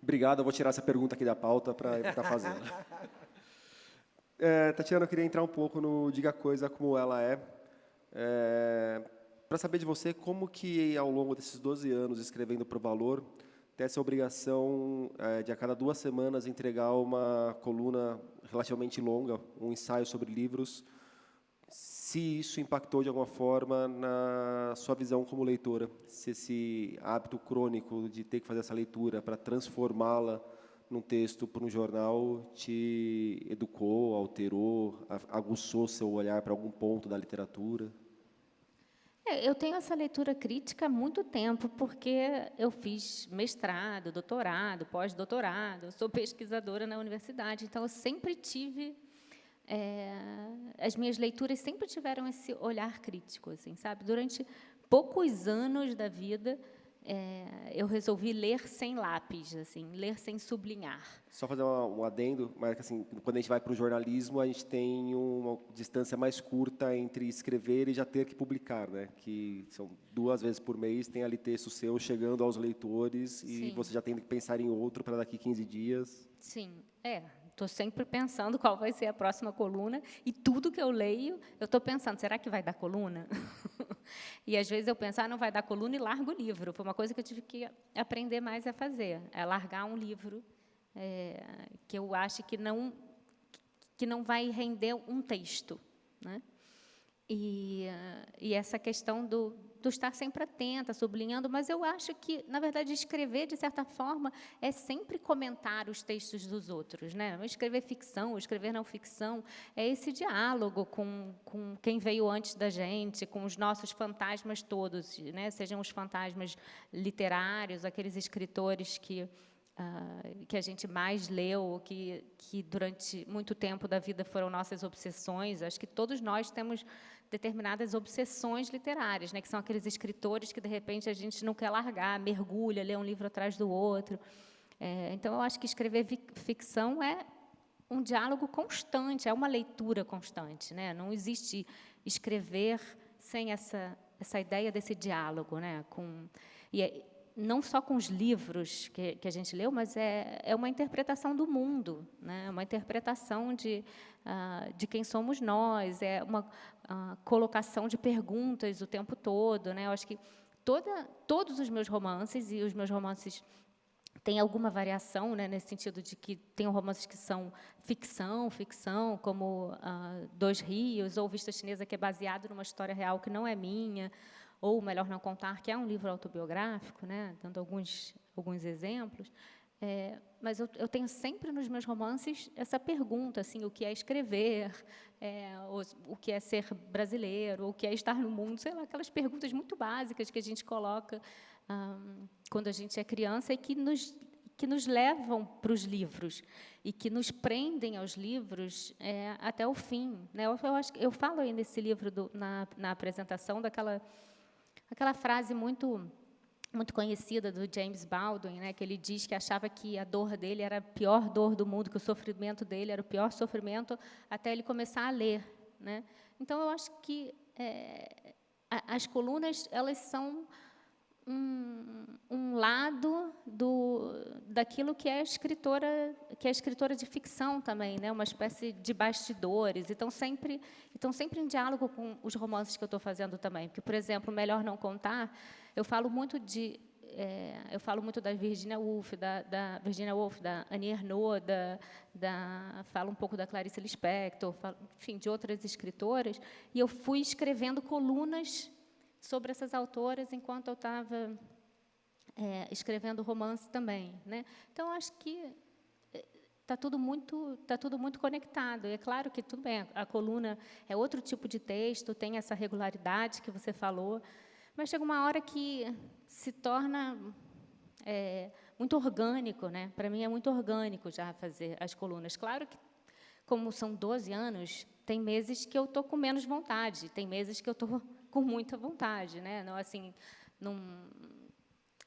Obrigado, eu vou tirar essa pergunta aqui da pauta para evitar fazendo. Tatiana, eu queria entrar um pouco no Diga a Coisa Como Ela É. Para saber de você, como que, ao longo desses 12 anos escrevendo para o Valor, tem essa obrigação de, a cada 2 semanas, entregar uma coluna relativamente longa, um ensaio sobre livros, se isso impactou de alguma forma na sua visão como leitora, se esse hábito crônico de ter que fazer essa leitura para transformá-la num texto para um jornal te educou, alterou, aguçou seu olhar para algum ponto da literatura? Eu tenho essa leitura crítica há muito tempo, porque eu fiz mestrado, doutorado, pós-doutorado, sou pesquisadora na universidade, então eu sempre tive, as minhas leituras sempre tiveram esse olhar crítico, assim, sabe? Durante poucos anos da vida, eu resolvi ler sem lápis, assim, ler sem sublinhar. Só fazer um adendo, mas assim, quando a gente vai para o jornalismo, a gente tem uma distância mais curta entre escrever e já ter que publicar, né? Que são 2 vezes por mês, tem ali texto seu chegando aos leitores e Sim. você já tem que pensar em outro para daqui 15 dias. Sim, estou sempre pensando qual vai ser a próxima coluna, e tudo que eu leio, eu estou pensando, será que vai dar coluna? E, às vezes, eu penso, não vai dar coluna, e largo o livro. Foi uma coisa que eu tive que aprender mais a fazer, é largar um livro que eu acho que não vai render um texto, né? E essa questão do estar sempre atenta, sublinhando, mas eu acho que, na verdade, escrever, de certa forma, é sempre comentar os textos dos outros, né? Escrever ficção, escrever não ficção, é esse diálogo com quem veio antes da gente, com os nossos fantasmas todos, né? Sejam os fantasmas literários, aqueles escritores que a gente mais leu, que durante muito tempo da vida foram nossas obsessões. Acho que todos nós temos determinadas obsessões literárias, né, que são aqueles escritores que, de repente, a gente não quer largar, mergulha, lê um livro atrás do outro. Então, eu acho que escrever ficção é um diálogo constante, é uma leitura constante, né? Não existe escrever sem essa ideia desse diálogo, né? Não só com os livros que a gente leu, mas é uma interpretação do mundo, né? Uma interpretação de quem somos nós, é uma colocação de perguntas o tempo todo, né? Eu acho que todos os meus romances, e os meus romances têm alguma variação, né, nesse sentido de que tem romances que são ficção, como Dois Rios, ou Vista Chinesa, que é baseado numa história real que não é minha, ou Melhor Não Contar, que é um livro autobiográfico, né, dando alguns exemplos. Mas eu tenho sempre nos meus romances essa pergunta, assim, o que é escrever, o que é ser brasileiro, o que é estar no mundo, sei lá, aquelas perguntas muito básicas que a gente coloca quando a gente é criança e que nos levam para os livros e que nos prendem aos livros até o fim, né? Eu falo aí nesse livro, na apresentação, aquela frase muito conhecida do James Baldwin, né, que ele diz que achava que a dor dele era a pior dor do mundo, que o sofrimento dele era o pior sofrimento, até ele começar a ler, né? Então, eu acho que as colunas, elas são um lado daquilo que é a escritora de ficção também, né? Uma espécie de bastidores. Estão sempre em diálogo com os romances que eu estou fazendo também. Porque, por exemplo, Melhor Não Contar, eu falo muito da Virginia Woolf, da Annie Ernaux, falo um pouco da Clarice Lispector, enfim, de outras escritoras, e eu fui escrevendo colunas sobre essas autoras enquanto eu estava escrevendo romance também, né? Então, acho que está tudo muito conectado. E é claro que, tudo bem, a coluna é outro tipo de texto, tem essa regularidade que você falou, mas chega uma hora que se torna muito orgânico, né? Para mim, é muito orgânico já fazer as colunas. Claro que, como são 12 anos, tem meses que eu estou com menos vontade, tem meses que eu estou com muita vontade, né? Não, assim,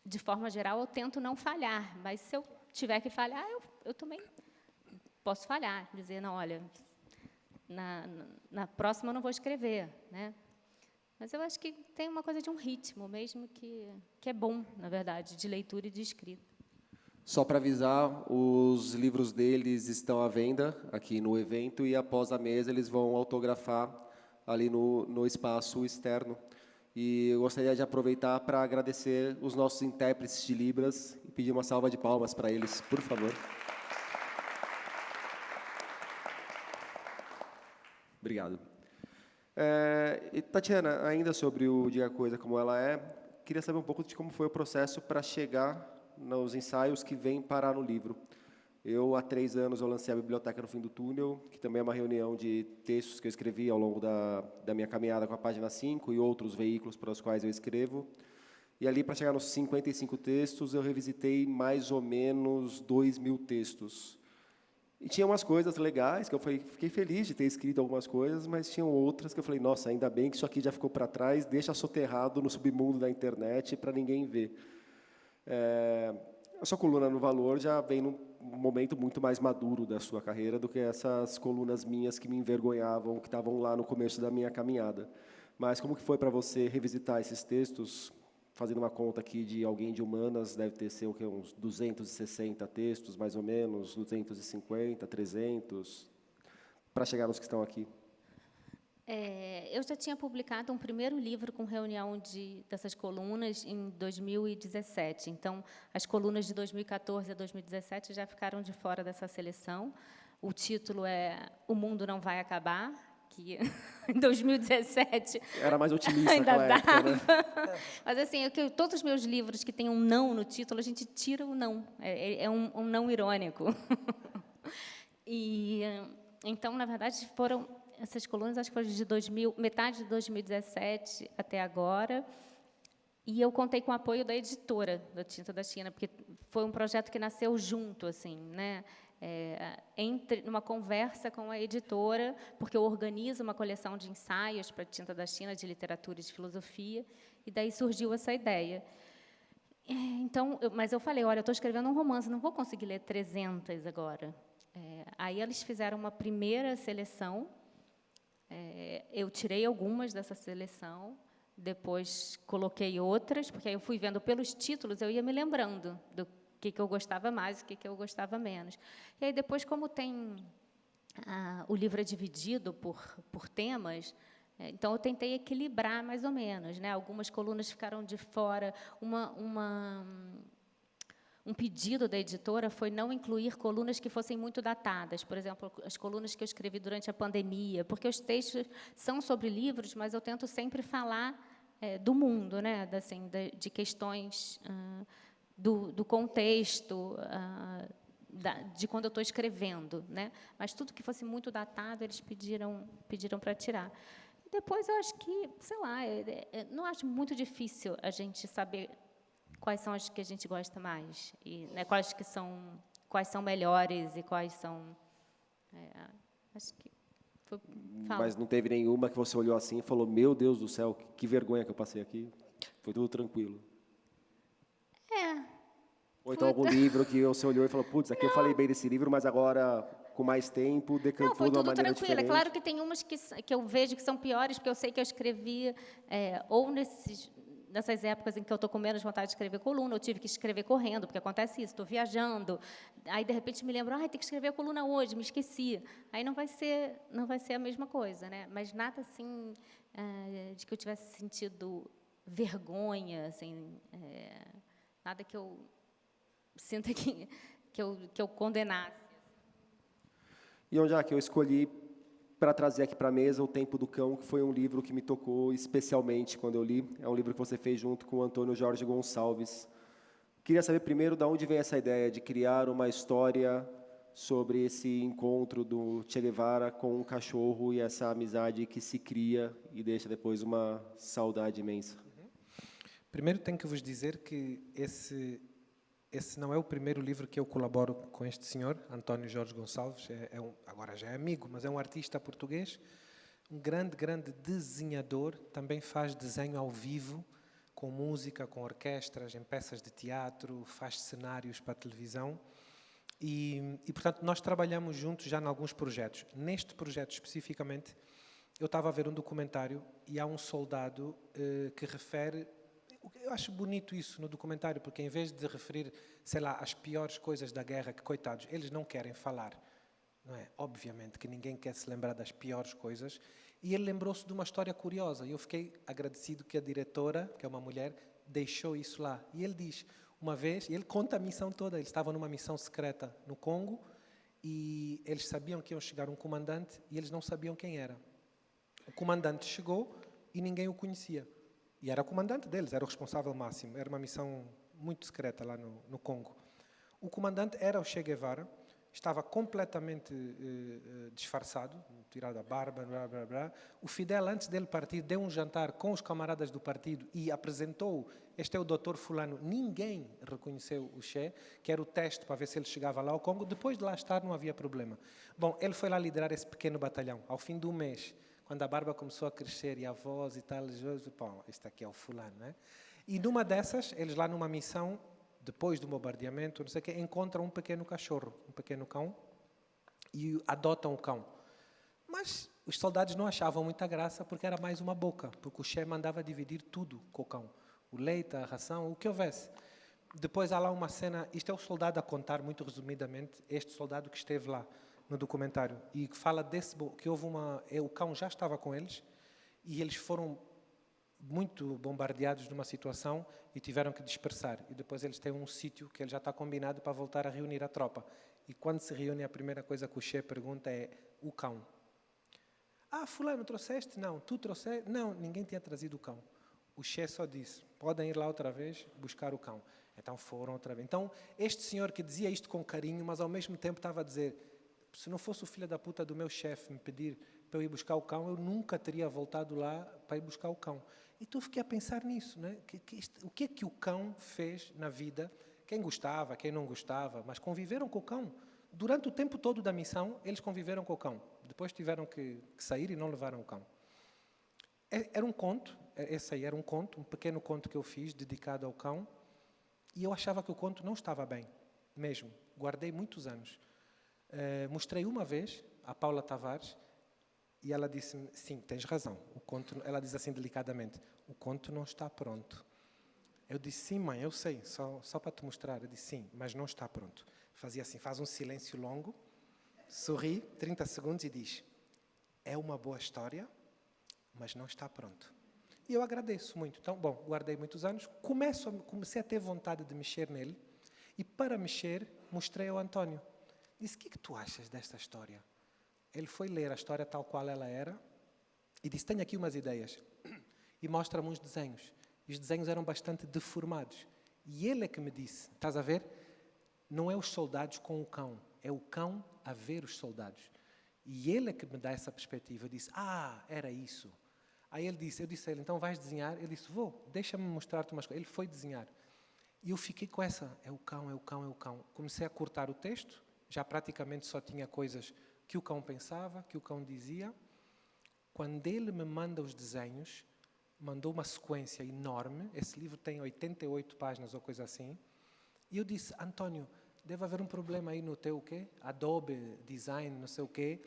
de forma geral, eu tento não falhar, mas se eu tiver que falhar, eu também posso falhar, dizer, não, olha, na próxima eu não vou escrever, né? Mas eu acho que tem uma coisa de um ritmo mesmo que é bom, na verdade, de leitura e de escrita. Só para avisar, os livros deles estão à venda aqui no evento e, após a mesa, eles vão autografar ali no espaço externo. E eu gostaria de aproveitar para agradecer os nossos intérpretes de Libras e pedir uma salva de palmas para eles, por favor. Obrigado. E, Tatiana, ainda sobre o Diga a Coisa Como Ela É, queria saber um pouco de como foi o processo para chegar nos ensaios que vêm parar no livro. Há 3 anos, eu lancei a Biblioteca no Fim do Túnel, que também é uma reunião de textos que eu escrevi ao longo da minha caminhada com a Página 5 e outros veículos para os quais eu escrevo. E ali, para chegar nos 55 textos, eu revisitei mais ou menos 2.000 textos. E tinha umas coisas legais, que eu fiquei feliz de ter escrito algumas coisas, mas tinham outras que eu falei, nossa, ainda bem que isso aqui já ficou para trás, deixa soterrado no submundo da internet para ninguém ver. A sua coluna no Valor já vem num momento muito mais maduro da sua carreira do que essas colunas minhas que me envergonhavam, que estavam lá no começo da minha caminhada. Mas como que foi para você revisitar esses textos? Fazendo uma conta aqui de alguém de humanas, deve ter sido uns 260 textos, mais ou menos, 250, 300, para chegar nos que estão aqui. Eu já tinha publicado um primeiro livro com reunião dessas colunas em 2017. Então, as colunas de 2014 a 2017 já ficaram de fora dessa seleção. O título é O Mundo Não Vai Acabar, que em 2017 era mais otimista ainda naquela época, né? Mas assim, todos os meus livros que têm um não no título, a gente tira o não. É um não irônico. E então, na verdade, foram essas colunas, acho que foram de metade de 2017 até agora. E eu contei com o apoio da editora da Tinta da China, porque foi um projeto que nasceu junto, assim, né? Numa conversa com a editora, porque eu organizo uma coleção de ensaios para a Tinta da China, de literatura e de filosofia, e daí surgiu essa ideia. Então, mas eu falei, olha, eu estou escrevendo um romance, não vou conseguir ler 300 agora. Aí eles fizeram uma primeira seleção, eu tirei algumas dessa seleção, depois coloquei outras, porque aí eu fui vendo pelos títulos, eu ia me lembrando do que eu gostava mais, o que eu gostava menos. E aí, depois, como tem o livro é dividido por temas, então, eu tentei equilibrar mais ou menos, né? Algumas colunas ficaram de fora. Um pedido da editora foi não incluir colunas que fossem muito datadas. Por exemplo, as colunas que eu escrevi durante a pandemia, porque os textos são sobre livros, mas eu tento sempre falar do mundo, né? Assim, de questões do contexto, de quando eu estou escrevendo, né? Mas tudo que fosse muito datado, eles pediram para tirar. E depois, eu acho que, sei lá, não acho muito difícil a gente saber quais são as que a gente gosta mais, e, né, quais são melhores e quais são... acho que... Mas não teve nenhuma que você olhou assim e falou, meu Deus do céu, que vergonha que eu passei aqui? Foi tudo tranquilo. Ou então algum livro que você olhou e falou, putz, aqui eu falei bem desse livro, mas agora, com mais tempo, decantou de uma maneira diferente. É claro que tem umas que eu vejo que são piores, porque eu sei que eu escrevi ou nessas épocas em que eu estou com menos vontade de escrever coluna, eu tive que escrever correndo, porque acontece isso, estou viajando, aí, de repente, me lembro, tem que escrever a coluna hoje, me esqueci. Aí não vai ser a mesma coisa, né? Mas nada assim de que eu tivesse sentido vergonha, assim, nada que eu sinta que eu condenasse. E onde que eu escolhi para trazer aqui para a mesa O Tempo do Cão, que foi um livro que me tocou especialmente quando eu li. É um livro que você fez junto com o Antônio Jorge Gonçalves. Queria saber primeiro de onde vem essa ideia de criar uma história sobre esse encontro do Che Guevara com um cachorro e essa amizade que se cria e deixa depois uma saudade imensa. Primeiro, tenho que vos dizer que esse não é o primeiro livro que eu colaboro com este senhor, Antônio Jorge Gonçalves. Agora já é amigo, mas é um artista português, um grande desenhador, também faz desenho ao vivo, com música, com orquestras, em peças de teatro, faz cenários para a televisão. E, portanto, nós trabalhamos juntos já em alguns projetos. Neste projeto, especificamente, eu estava a ver um documentário e há um soldado que refere... Eu acho bonito isso no documentário, porque em vez de referir, sei lá, as piores coisas da guerra, que, coitados, eles não querem falar, não é? Obviamente que ninguém quer se lembrar das piores coisas. E ele lembrou-se de uma história curiosa, e eu fiquei agradecido que a diretora, que é uma mulher, deixou isso lá. E ele diz, uma vez, e ele conta a missão toda, eles estavam numa missão secreta no Congo, e eles sabiam que iam chegar um comandante, e eles não sabiam quem era. O comandante chegou e ninguém o conhecia. E era o comandante deles, era o responsável máximo. Era uma missão muito secreta lá no Congo. O comandante era o Che Guevara, estava completamente disfarçado, tirado a barba, blá, blá, blá. O Fidel, antes dele partir, deu um jantar com os camaradas do partido e apresentou, este é o doutor fulano. Ninguém reconheceu o Che, que era o teste para ver se ele chegava lá ao Congo. Depois de lá estar, não havia problema. Bom, ele foi lá liderar esse pequeno batalhão. Ao fim do mês, quando a barba começou a crescer e a voz e tal, bom, este aqui é o fulano, né? E numa dessas, eles lá numa missão, depois do bombardeamento, não sei o quê, encontram um pequeno cachorro, um pequeno cão, e adotam o cão. Mas os soldados não achavam muita graça porque era mais uma boca, porque o Che mandava dividir tudo com o cão. O leite, a ração, o que houvesse. Depois há lá uma cena, isto é o soldado a contar muito resumidamente, este soldado que esteve lá no documentário, e que fala que houve o cão já estava com eles, e eles foram muito bombardeados numa situação e tiveram que dispersar. E depois eles têm um sítio que ele já está combinado para voltar a reunir a tropa. E quando se reúne, a primeira coisa que o Che pergunta é o cão. Ah, fulano, trouxeste? Não. Tu trouxeste? Não, ninguém tinha trazido o cão. O Che só disse, podem ir lá outra vez buscar o cão. Então foram outra vez. Então, este senhor que dizia isto com carinho, mas ao mesmo tempo estava a dizer, se não fosse o filho da puta do meu chefe me pedir para eu ir buscar o cão, eu nunca teria voltado lá para ir buscar o cão. Então eu fiquei a pensar nisso, né? O que é que o cão fez na vida? Quem gostava, quem não gostava, mas conviveram com o cão. Durante o tempo todo da missão, eles conviveram com o cão. Depois tiveram que sair e não levaram o cão. Era um conto, esse aí era um conto, um pequeno conto que eu fiz, dedicado ao cão, e eu achava que o conto não estava bem, mesmo. Guardei muitos anos. Mostrei uma vez a Paula Tavares, e ela disse-me, sim, tens razão. O conto, ela diz assim delicadamente, o conto não está pronto. Eu disse, sim, mãe, eu sei, só para te mostrar. Eu disse, sim, mas não está pronto. Fazia assim, faz um silêncio longo, sorri, 30 segundos e diz, é uma boa história, mas não está pronto. E eu agradeço muito. Então, bom, guardei muitos anos, comecei a ter vontade de mexer nele, e para mexer, mostrei ao António. Disse, o que tu achas desta história? Ele foi ler a história tal qual ela era e disse, tenho aqui umas ideias. E mostra-me uns desenhos. E os desenhos eram bastante deformados. E ele é que me disse, estás a ver? Não é os soldados com o cão, é o cão a ver os soldados. E ele é que me dá essa perspectiva. Eu disse, era isso. Aí eu disse a ele, então vais desenhar? Ele disse, vou, deixa-me mostrar-te umas coisas. Ele foi desenhar. E eu fiquei com essa, é o cão, é o cão, é o cão. Comecei a cortar o texto, já praticamente só tinha coisas que o cão pensava, que o cão dizia. Quando ele me manda os desenhos, mandou uma sequência enorme, esse livro tem 88 páginas ou coisa assim, e eu disse, António, deve haver um problema aí no teu o quê? Adobe, Design, não sei o quê,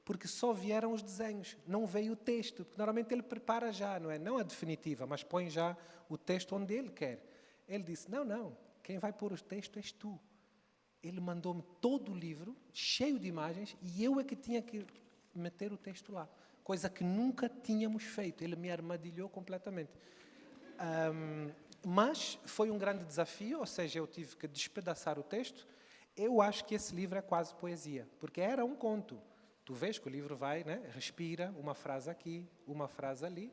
porque só vieram os desenhos, não veio o texto, porque normalmente ele prepara já, não é? Não a definitiva, mas põe já o texto onde ele quer. Ele disse, não, quem vai pôr o texto és tu. Ele mandou-me todo o livro, cheio de imagens, e eu é que tinha que meter o texto lá. Coisa que nunca tínhamos feito. Ele me armadilhou completamente. Mas foi um grande desafio, ou seja, eu tive que despedaçar o texto. Eu acho que esse livro é quase poesia, porque era um conto. Tu vês que o livro vai, né? Respira, uma frase aqui, uma frase ali.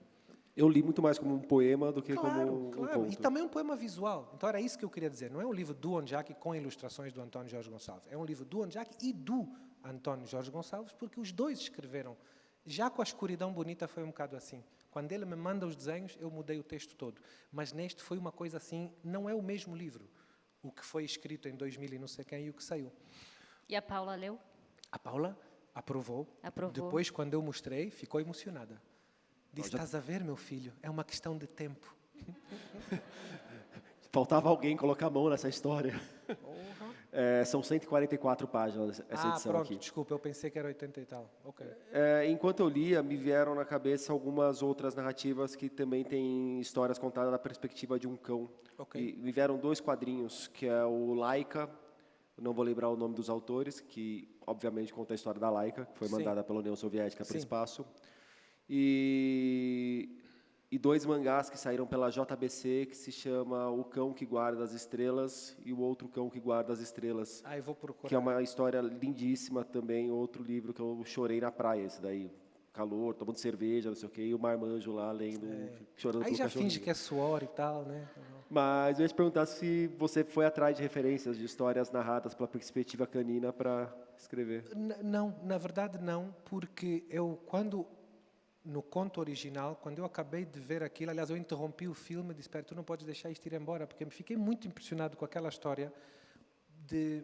Eu li muito mais como um poema do que como um Claro. conto. E também um poema visual. Então era isso que eu queria dizer. Não é um livro do Onjaki com ilustrações do António Jorge Gonçalves. É um livro do Onjaki e do António Jorge Gonçalves, porque os dois escreveram. Já com A Escuridão Bonita foi um bocado assim. Quando ele me manda os desenhos, eu mudei o texto todo. Mas neste foi uma coisa assim, não é o mesmo livro. O que foi escrito em 2000 e não sei quem e o que saiu. E a Paula leu? A Paula aprovou. Depois, quando eu mostrei, ficou emocionada. Disse, estás a ver, meu filho? É uma questão de tempo. Faltava alguém colocar a mão nessa história. São 144 páginas essa edição pronto, aqui. Desculpa, eu pensei que era 80 e tal. Ok. Enquanto eu lia, me vieram na cabeça algumas outras narrativas que também têm histórias contadas da perspectiva de um cão. Ok. E me vieram 2 quadrinhos, que é o Laika, não vou lembrar o nome dos autores, que obviamente conta a história da Laika, que foi mandada pela União Soviética para o espaço. E 2 mangás que saíram pela JBC, que se chama O Cão que Guarda as Estrelas e O Outro Cão que Guarda as Estrelas. Eu vou procurar. Que é uma história lindíssima também, outro livro que eu chorei na praia, esse daí. Calor, tomando cerveja, não sei o quê, e o marmanjo lá lendo, chorando Aí pelo já cachorrinho. finge que é suor e tal, né? Mas eu ia te perguntar se você foi atrás de referências de histórias narradas pela perspectiva canina para escrever. Não, na verdade não, porque no conto original, quando eu acabei de ver aquilo, aliás, eu interrompi o filme e disse, espera, tu não podes deixar isto ir embora, porque me fiquei muito impressionado com aquela história de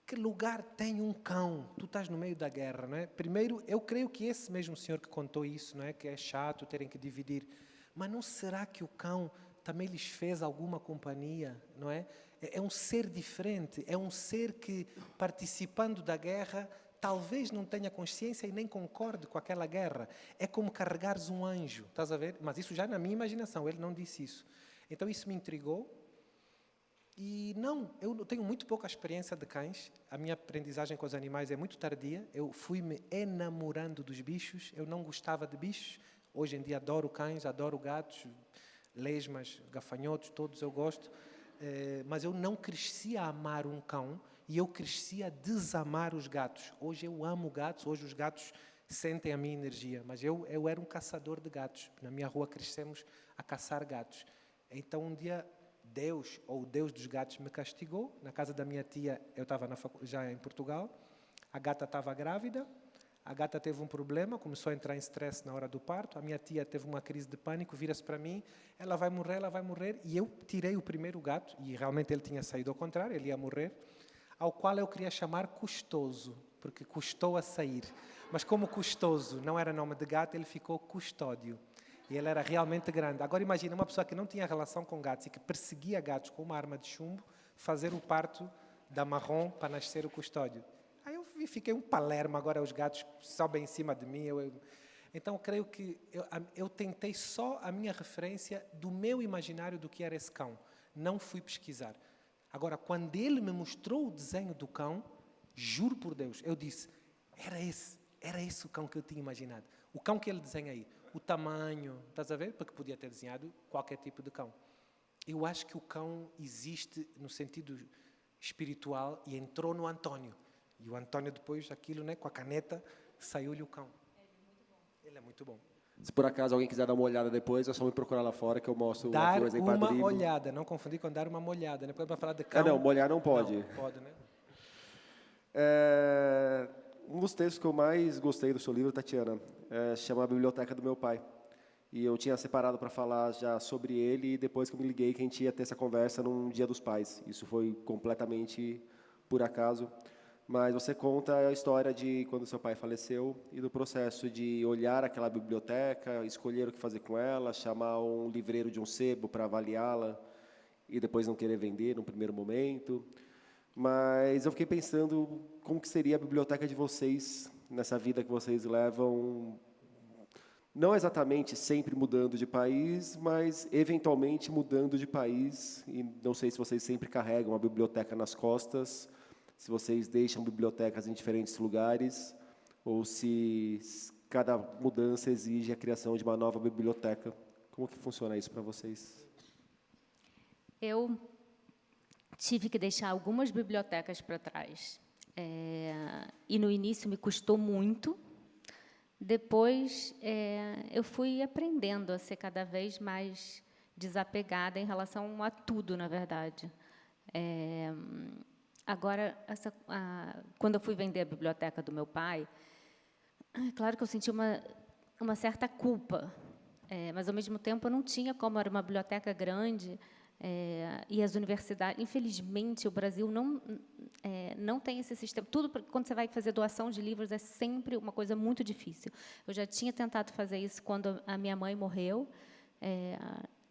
que lugar tem um cão? Tu estás no meio da guerra, não é? Primeiro, eu creio que esse mesmo senhor que contou isso, não é? Que é chato terem que dividir, mas não será que o cão também lhes fez alguma companhia, não é? É um ser diferente, é um ser que, participando da guerra, talvez não tenha consciência e nem concorde com aquela guerra. É como carregares um anjo, estás a ver? Mas isso já na minha imaginação, ele não disse isso. Então isso me intrigou. E não, eu tenho muito pouca experiência de cães. A minha aprendizagem com os animais é muito tardia. Eu fui me enamorando dos bichos. Eu não gostava de bichos. Hoje em dia adoro cães, adoro gatos, lesmas, gafanhotos, todos eu gosto. Mas eu não cresci a amar um cão. E eu cresci a desamar os gatos. Hoje eu amo gatos, hoje os gatos sentem a minha energia. Mas eu era um caçador de gatos. Na minha rua crescemos a caçar gatos. Então um dia Deus, ou o Deus dos gatos, me castigou. Na casa da minha tia, eu estava já em Portugal. A gata estava grávida. A gata teve um problema, começou a entrar em stress na hora do parto. A minha tia teve uma crise de pânico, vira-se para mim, ela vai morrer. E eu tirei o primeiro gato, e realmente ele tinha saído ao contrário, ele ia morrer, ao qual eu queria chamar Custoso, porque custou a sair. Mas como Custoso não era nome de gato, ele ficou Custódio. E ele era realmente grande. Agora imagina uma pessoa que não tinha relação com gatos e que perseguia gatos com uma arma de chumbo, fazer o parto da marrom para nascer o Custódio. Aí eu fiquei um palermo, agora os gatos sobem em cima de mim. Então, creio que eu tentei só a minha referência do meu imaginário do que era esse cão. Não fui pesquisar. Agora, quando ele me mostrou o desenho do cão, juro por Deus, eu disse, era esse o cão que eu tinha imaginado. O cão que ele desenha aí, o tamanho, estás a ver? Porque podia ter desenhado qualquer tipo de cão. Eu acho que o cão existe no sentido espiritual e entrou no António. E o António depois, aquilo, né, com a caneta, saiu-lhe o cão. Ele é muito bom. Se por acaso alguém quiser dar uma olhada depois, é só me procurar lá fora que eu mostro Dar aqui o exemplar do uma livro. olhada, não confundir com dar uma molhada, né? Para falar de cão... Não, molhar não pode. Não, pode, né? Um dos textos que eu mais gostei do seu livro, Tatiana, se chama A Biblioteca do Meu Pai. E eu tinha separado para falar já sobre ele, e depois que eu me liguei que a gente ia ter essa conversa num Dia dos Pais. Isso foi completamente por acaso. Mas você conta a história de quando seu pai faleceu e do processo de olhar aquela biblioteca, escolher o que fazer com ela, chamar um livreiro de um sebo para avaliá-la e depois não querer vender no primeiro momento. Mas eu fiquei pensando como que seria a biblioteca de vocês nessa vida que vocês levam, não exatamente sempre mudando de país, mas eventualmente mudando de país. E não sei se vocês sempre carregam a biblioteca nas costas, se vocês deixam bibliotecas em diferentes lugares, ou se cada mudança exige a criação de uma nova biblioteca. Como que funciona isso para vocês? Eu tive que deixar algumas bibliotecas para trás. E no início me custou muito. Depois eu fui aprendendo a ser cada vez mais desapegada em relação a tudo, na verdade. Agora, quando eu fui vender a biblioteca do meu pai, é claro que eu senti uma certa culpa, mas, ao mesmo tempo, eu não tinha como, era uma biblioteca grande, e as universidades... Infelizmente, o Brasil não tem esse sistema. Tudo, quando você vai fazer doação de livros, é sempre uma coisa muito difícil. Eu já tinha tentado fazer isso quando a minha mãe morreu,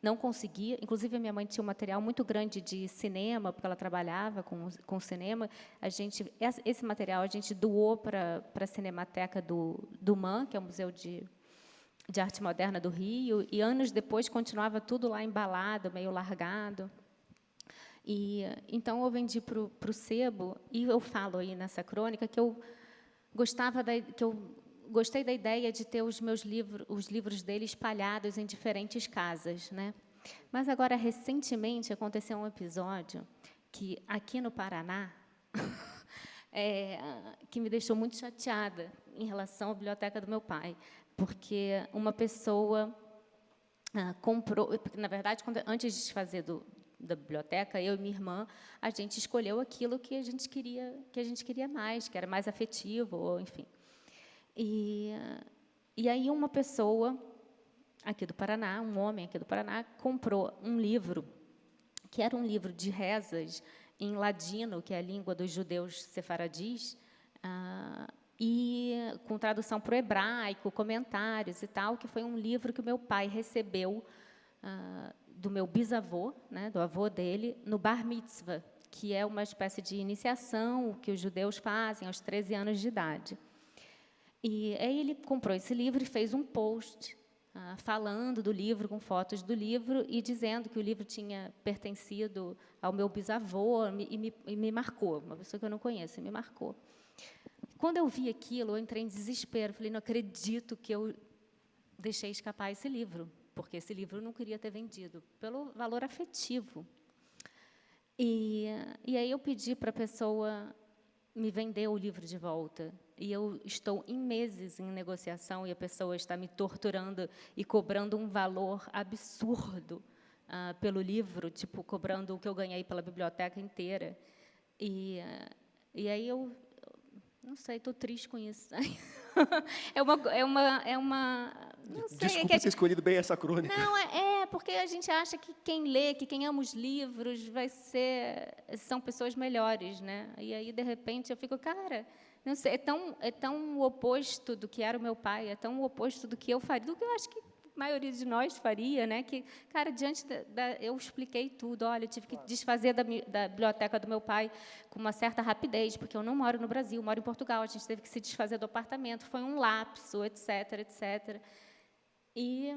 não conseguia. Inclusive, a minha mãe tinha um material muito grande de cinema, porque ela trabalhava com cinema. Esse material a gente doou para a Cinemateca do MAN, que é o Museu de Arte Moderna do Rio, e anos depois continuava tudo lá embalado, meio largado. Então eu vendi para o sebo, e eu falo aí nessa crônica que eu gostei da ideia de ter os livros dele espalhados em diferentes casas, né? Mas agora, recentemente, aconteceu um episódio que, aqui no Paraná, que me deixou muito chateada em relação à biblioteca do meu pai, porque uma pessoa comprou... Na verdade, antes de desfazer da biblioteca, eu e minha irmã, a gente escolheu aquilo que a gente queria mais, que era mais afetivo, ou, enfim. E aí uma pessoa aqui do Paraná, um homem aqui do Paraná, comprou um livro, que era um livro de rezas em ladino, que é a língua dos judeus sefaradis, e com tradução para o hebraico, comentários e tal, que foi um livro que o meu pai recebeu do meu bisavô, né, do avô dele, no Bar Mitzvah, que é uma espécie de iniciação que os judeus fazem aos 13 anos de idade. E aí ele comprou esse livro e fez um post falando do livro, com fotos do livro, e dizendo que o livro tinha pertencido ao meu bisavô, e me marcou, uma pessoa que eu não conheço, me marcou. Quando eu vi aquilo, eu entrei em desespero, falei, não acredito que eu deixei escapar esse livro, porque esse livro eu não queria ter vendido, pelo valor afetivo. E aí eu pedi para a pessoa me vender o livro de volta. E eu estou em meses em negociação e a pessoa está me torturando e cobrando um valor absurdo pelo livro, tipo, cobrando o que eu ganhei pela biblioteca inteira. E aí eu não sei, estou triste com isso. Não sei, Desculpa ter escolhido bem essa crônica. Não, porque a gente acha que quem lê, que quem ama os livros, são pessoas melhores, né? E aí, de repente, eu fico, cara, não sei, é tão o oposto do que era o meu pai, é tão o oposto do que eu faria, do que eu acho que a maioria de nós faria, né? Que, cara, eu expliquei tudo. Olha, eu tive que desfazer da biblioteca do meu pai com uma certa rapidez, porque eu não moro no Brasil, moro em Portugal. A gente teve que se desfazer do apartamento, foi um lapso, etc, etc. E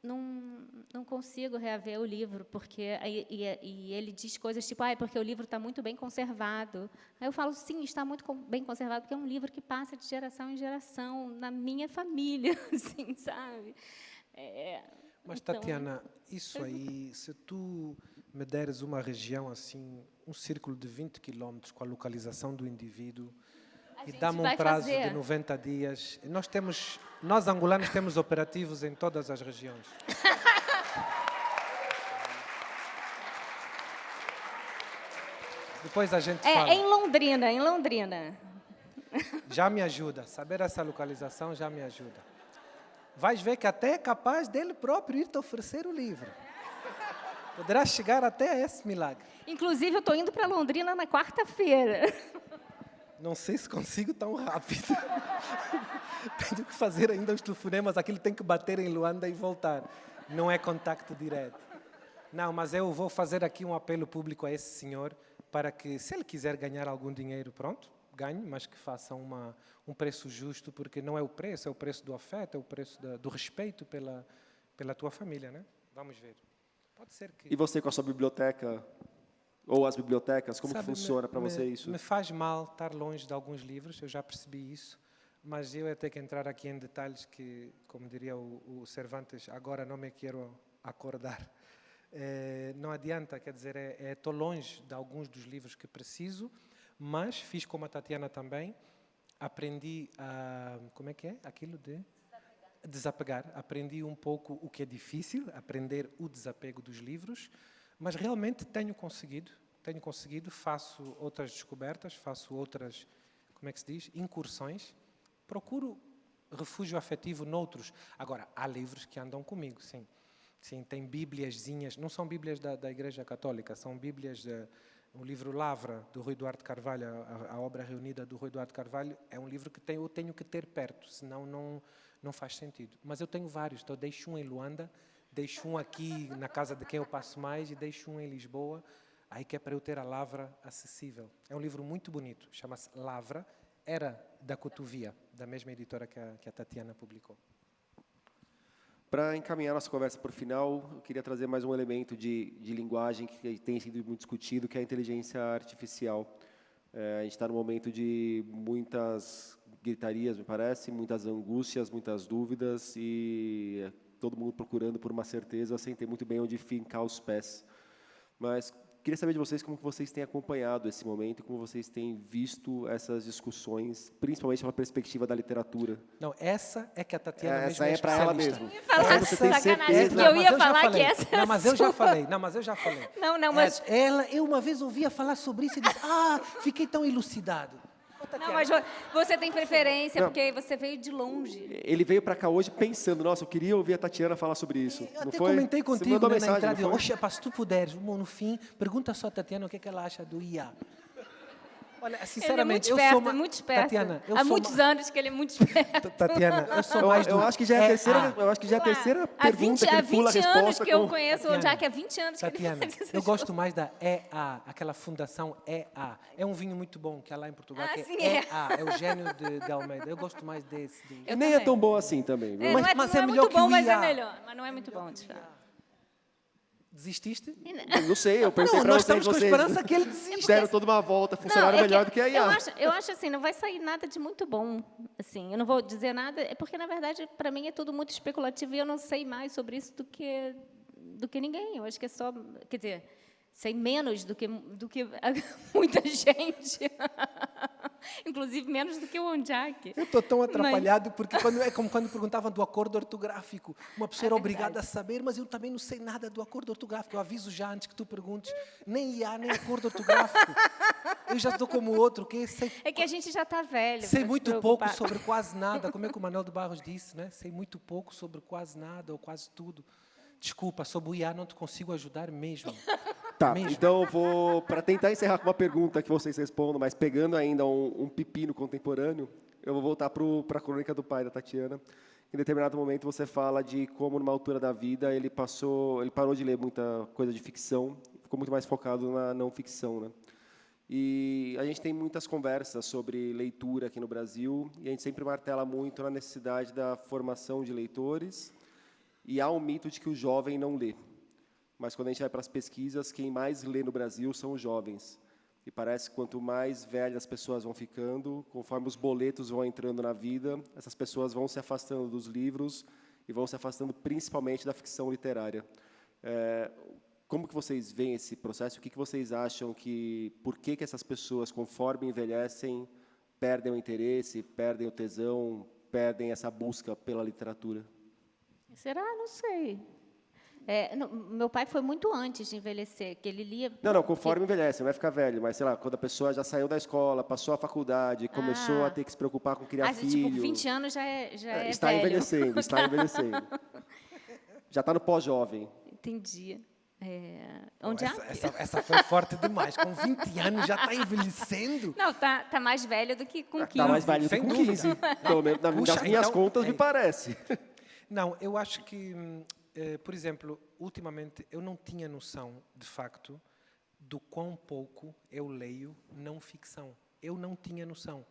não consigo reaver o livro, porque e ele diz coisas tipo, porque o livro está muito bem conservado. Aí eu falo, sim, está muito bem conservado, porque é um livro que passa de geração em geração na minha família, assim, sabe? Mas, Então, Tatiana, isso aí, se tu me deres uma região assim, um círculo de 20 quilômetros com a localização do indivíduo, e dá-me um prazo de 90 dias. Nós angolanos temos operativos em todas as regiões. Depois a gente fala. Em Londrina. Já me ajuda. Saber essa localização já me ajuda. Vais ver que até é capaz dele próprio ir te oferecer o livro. Poderás chegar até a esse milagre. Inclusive, eu estou indo para Londrina na quarta-feira. Não sei se consigo tão rápido. Tenho que fazer ainda os telefonemas. Aquilo tem que bater em Luanda e voltar. Não é contacto direto. Não, mas eu vou fazer aqui um apelo público a esse senhor para que, se ele quiser ganhar algum dinheiro, pronto, ganhe, mas que faça um preço justo, porque não é o preço, é o preço do afeto, é o preço do respeito pela tua família, né? Vamos ver. Pode ser que... E você com a sua biblioteca, ou as bibliotecas, como que funciona para você isso? Me faz mal estar longe de alguns livros, eu já percebi isso, mas eu ia ter que entrar aqui em detalhes que, como diria o Cervantes, agora não me quero acordar. Não adianta, quer dizer, estou longe de alguns dos livros que preciso, mas fiz como a Tatiana também, aprendi a... Como é que é? Aquilo de... Desapegar. Aprendi um pouco o que é difícil, aprender o desapego dos livros, mas realmente tenho conseguido, faço outras descobertas, faço outras, como é que se diz, incursões, procuro refúgio afetivo noutros. Agora, há livros que andam comigo, sim. Sim, tem bíbliazinhas, não são bíblias da Igreja Católica, são bíblias o livro Lavra, do Rui Duarte Carvalho, a obra reunida do Rui Duarte Carvalho, é um livro que eu tenho que ter perto, senão não faz sentido. Mas eu tenho vários, então deixo um em Luanda, deixo um aqui na casa de quem eu passo mais e deixo um em Lisboa, aí que é para eu ter a Lavra acessível. É um livro muito bonito, chama-se Lavra, era da Cotovia, da mesma editora que a Tatiana publicou. Para encaminhar nossa conversa para o final, eu queria trazer mais um elemento de linguagem que tem sido muito discutido, que é a inteligência artificial. A gente está num momento de muitas gritarias, me parece, muitas angústias, muitas dúvidas e todo mundo procurando por uma certeza sem ter muito bem onde fincar os pés. Mas Queria saber de vocês como que vocês têm acompanhado esse momento, como vocês têm visto essas discussões, principalmente pela perspectiva da literatura. Não, essa é que a Tatiana mesmo Essa é para ela especialista. mesmo. Falar Você tem sacanagem, certeza? porque eu Mas ia já falar que falei. essa era Não, mas eu já sua. falei. Não, mas eu já falei. Não, mas... Eu uma vez ouvia falar sobre isso e disse, fiquei tão elucidado. Não, mas você tem preferência, porque você veio de longe. Ele veio para cá hoje pensando, nossa, eu queria ouvir a Tatiana falar sobre isso. Eu Não até foi? comentei Você contigo, mandou né, na mensagem, entrada. não foi? Oxe, se tu puderes, no fim, pergunta só a Tatiana o que ela acha do IA. Olha, sinceramente, ele é muito esperto, eu sou muito esperto. Tatiana, eu Há sou muitos anos que ele é muito esperto. Tatiana, eu sou mais Eu do acho que já é a terceira, eu acho que já é a terceira Há pergunta que ele pula a 20 anos resposta que eu com... conheço o Jack, há 20 anos que ele Tatiana, faz essas eu gosto coisas. mais da EA, aquela fundação EA. É um vinho muito bom que há lá em Portugal, que sim, é é. EA, é o gênio de Almeida. Eu gosto mais desse. Eu Nem é também. tão bom assim também. viu? É, Mas não é é melhor muito que o bom, mas é IA. melhor. Mas não é muito bom, de fato. Desististe? Não sei, eu perguntei Não, para nós vocês, estamos com vocês esperança que ele desista. deram toda uma volta, funcionaram Não, é melhor que do que a IA. eu acho assim, não vai sair nada de muito bom. Assim, eu não vou dizer nada, é porque, na verdade, para mim é tudo muito especulativo e eu não sei mais sobre isso do que ninguém. Eu acho que é só, quer dizer, sei menos do que muita gente. Inclusive, menos do que o Onjak. Eu estou tão atrapalhado porque é como quando perguntavam do acordo ortográfico. Uma pessoa era obrigada a saber, mas eu também não sei nada do acordo ortográfico. Eu aviso já antes que tu perguntes. Nem IA, nem acordo ortográfico. Eu já estou como outro, que sei, É que a gente já está velho. sei pra se muito pouco preocupar. sobre quase nada. Como é que o Manuel de Barros disse, né? Sei muito pouco sobre quase nada ou quase tudo. Desculpa, sobre o IA não te consigo ajudar mesmo. Tá, Mesmo. então eu vou, para tentar encerrar com uma pergunta que vocês respondam, mas pegando ainda um pepino contemporâneo, eu vou voltar para a crônica do pai da Tatiana. Em determinado momento você fala de como, numa altura da vida, ele parou de ler muita coisa de ficção, ficou muito mais focado na não ficção, né? E a gente tem muitas conversas sobre leitura aqui no Brasil, e a gente sempre martela muito na necessidade da formação de leitores, e há um mito de que o jovem não lê. Mas quando a gente vai para as pesquisas, quem mais lê no Brasil são os jovens. E parece que quanto mais velhas as pessoas vão ficando, conforme os boletos vão entrando na vida, essas pessoas vão se afastando dos livros e vão se afastando principalmente da ficção literária. Como que vocês veem esse processo? O que vocês acham por que essas pessoas, conforme envelhecem, perdem o interesse, perdem o tesão, perdem essa busca pela literatura? Será? Não sei. Meu pai foi muito antes de envelhecer, que ele lia... Não, conforme envelhece, não vai ficar velho, mas, sei lá, quando a pessoa já saiu da escola, passou a faculdade, começou a ter que se preocupar com criar filho... Tipo, 20 anos já é está velho. envelhecendo, está envelhecendo. Já está no pós-jovem. Entendi. Onde Essa foi forte demais. Com 20 anos já está envelhecendo? Não, tá mais velho do que com 15. Está mais velho do que sem com dúvida. 15. Pelo menos nas Puxa, minhas então, contas, me parece. Não, eu acho que, por exemplo, ultimamente eu não tinha noção, de facto, do quão pouco eu leio não ficção. Eu não tinha noção.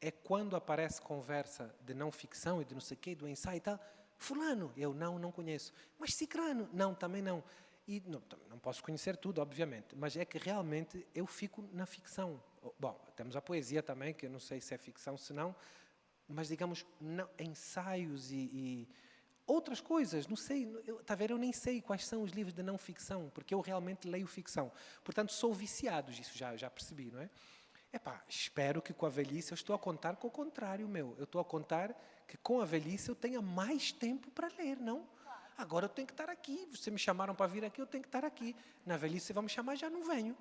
É quando aparece conversa de não ficção e de não sei o quê, do ensaio e tal, fulano, eu não conheço. Mas cicrano, não, também não. E não posso conhecer tudo, obviamente, mas é que realmente eu fico na ficção. Bom, temos a poesia também, que eu não sei se é ficção, se não, mas, digamos, ensaios e outras coisas, não sei, tá vendo? Eu nem sei quais são os livros de não ficção, porque eu realmente leio ficção. Portanto, sou viciado, isso já percebi, não é? Espero que com a velhice eu estou a contar com o contrário, meu. Eu estou a contar que com a velhice eu tenha mais tempo para ler, não? Agora eu tenho que estar aqui. Vocês me chamaram para vir aqui, eu tenho que estar aqui. Na velhice você vai me chamar, já não venho.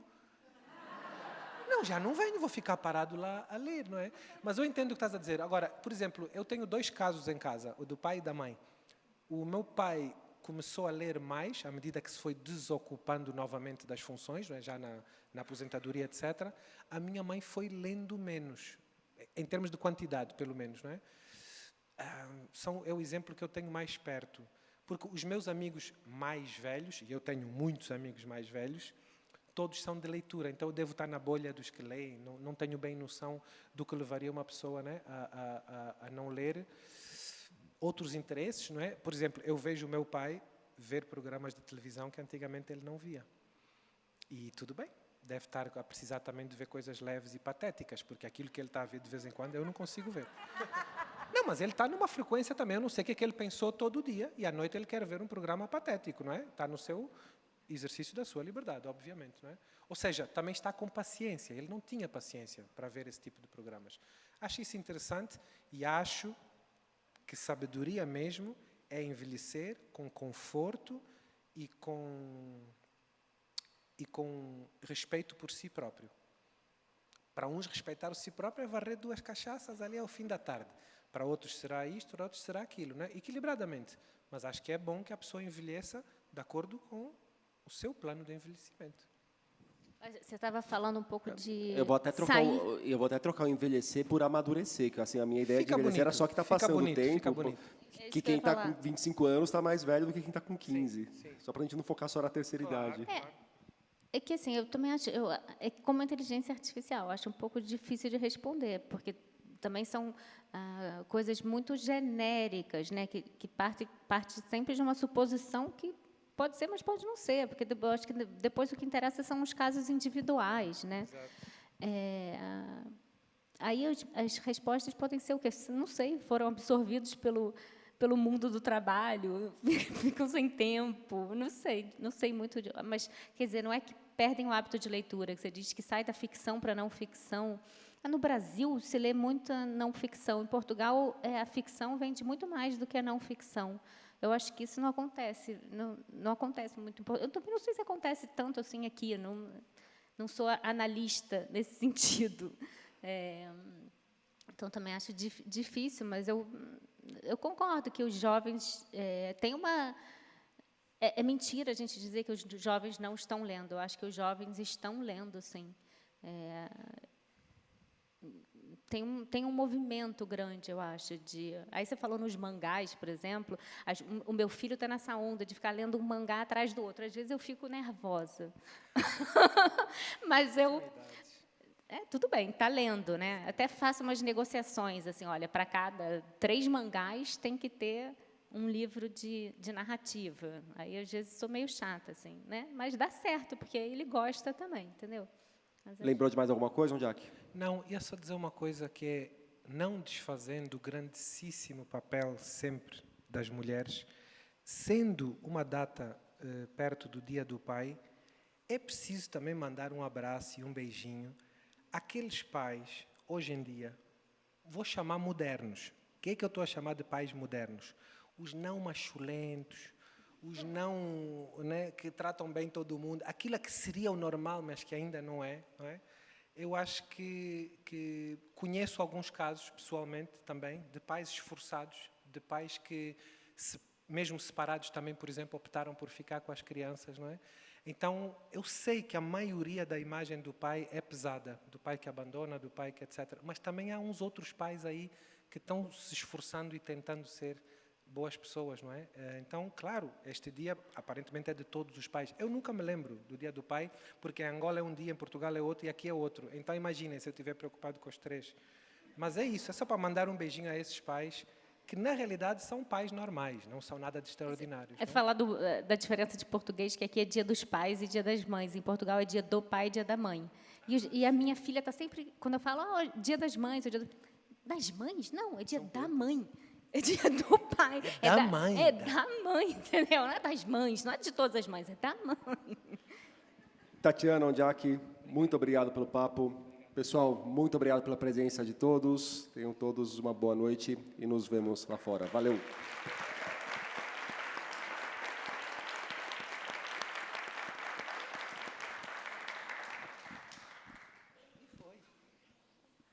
Não, já não venho, vou ficar parado lá a ler, não é? Mas eu entendo o que estás a dizer. Agora, por exemplo, eu tenho 2 casos em casa, o do pai e da mãe. O meu pai começou a ler mais, à medida que se foi desocupando novamente das funções, não é? Já na aposentadoria, etc. A minha mãe foi lendo menos, em termos de quantidade, pelo menos, não é? É o exemplo que eu tenho mais perto. Porque os meus amigos mais velhos, e eu tenho muitos amigos mais velhos, todos são de leitura. Então, eu devo estar na bolha dos que leem. Não tenho bem noção do que levaria uma pessoa, né, a não ler. Outros interesses, não é? Por exemplo, eu vejo o meu pai ver programas de televisão que antigamente ele não via. E tudo bem. Deve estar a precisar também de ver coisas leves e patéticas, porque aquilo que ele está a ver de vez em quando eu não consigo ver. Não, mas ele está numa frequência também, eu não sei o que ele pensou todo dia, e à noite ele quer ver um programa patético, não é? Está no seu... exercício da sua liberdade, obviamente, não é? Ou seja, também está com paciência. Ele não tinha paciência para ver esse tipo de programas. Acho isso interessante e acho que sabedoria mesmo é envelhecer com conforto e com respeito por si próprio. Para uns, respeitar o si próprio é varrer 2 cachaças ali ao fim da tarde. Para outros será isto, para outros será aquilo, né? Equilibradamente. Mas acho que é bom que a pessoa envelheça de acordo com o seu plano de envelhecimento. Você estava falando um pouco de Eu vou até trocar o envelhecer por amadurecer, que assim, a minha ideia de envelhecer era só que está passando o tempo. Fica bonito. Que quem está com 25 anos está mais velho do que quem está com 15. Sim. Só para a gente não focar só na terceira idade. É que assim, eu também acho, como a inteligência artificial, eu acho um pouco difícil de responder, porque também são coisas muito genéricas, né, que parte sempre de uma suposição que pode ser, mas pode não ser, porque eu acho que depois o que interessa são os casos individuais, né? Aí as respostas podem ser o quê? Não sei, foram absorvidos pelo mundo do trabalho, ficam sem tempo, não sei muito, mas, quer dizer, não é que perdem o hábito de leitura, que você diz que sai da ficção para a não ficção. No Brasil, se lê muita não ficção. Em Portugal, a ficção vende muito mais do que a não ficção. Eu acho que isso não acontece, não acontece muito. Eu também não sei se acontece tanto assim aqui, não sou analista nesse sentido. Então, também acho difícil, mas eu concordo que os jovens têm uma... É mentira a gente dizer que os jovens não estão lendo. Eu acho que os jovens estão lendo, sim. Tem um movimento grande, eu acho. Aí você falou nos mangás, por exemplo. O meu filho está nessa onda de ficar lendo um mangá atrás do outro. Às vezes eu fico nervosa. Mas tudo bem, está lendo, né? Até faço umas negociações, assim, olha, para cada 3 mangás tem que ter um livro de narrativa. Aí, às vezes, sou meio chata, assim, né? Mas dá certo, porque ele gosta também, entendeu? Lembrou de mais alguma coisa, Jack? Não, ia só dizer uma coisa que é, não desfazendo o grandíssimo papel sempre das mulheres, sendo uma data perto do Dia do Pai, é preciso também mandar um abraço e um beijinho àqueles pais, hoje em dia, vou chamar modernos. O que é que eu estou a chamar de pais modernos? Os não machulentos, os não, né, que tratam bem todo mundo, aquilo que seria o normal, mas que ainda não é, não é? Eu acho que conheço alguns casos, pessoalmente, também, de pais esforçados, de pais que, mesmo separados também, por exemplo, optaram por ficar com as crianças, não é? Então, eu sei que a maioria da imagem do pai é pesada, do pai que abandona, do pai que etc. Mas também há uns outros pais aí que estão se esforçando e tentando ser boas pessoas, não é? Então, claro, este dia aparentemente é de todos os pais. Eu nunca me lembro do Dia do Pai, porque em Angola é um dia, em Portugal é outro e aqui é outro. Então, imaginem se eu estiver preocupado com os 3. Mas é isso, é só para mandar um beijinho a esses pais que, na realidade, são pais normais, não são nada de extraordinários. É falar da diferença de português, que aqui é Dia dos Pais e Dia das Mães. Em Portugal é Dia do Pai e Dia da Mãe. E a minha filha está sempre, quando eu falo, Dia das Mães, das Mães? Não, é Dia da Mãe. É Dia do Pai. É da mãe. É da mãe, entendeu? Não é das mães, não é de todas as mães, é da mãe. Tatiana, Jack, muito obrigado pelo papo. Pessoal, muito obrigado pela presença de todos. Tenham todos uma boa noite e nos vemos lá fora. Valeu!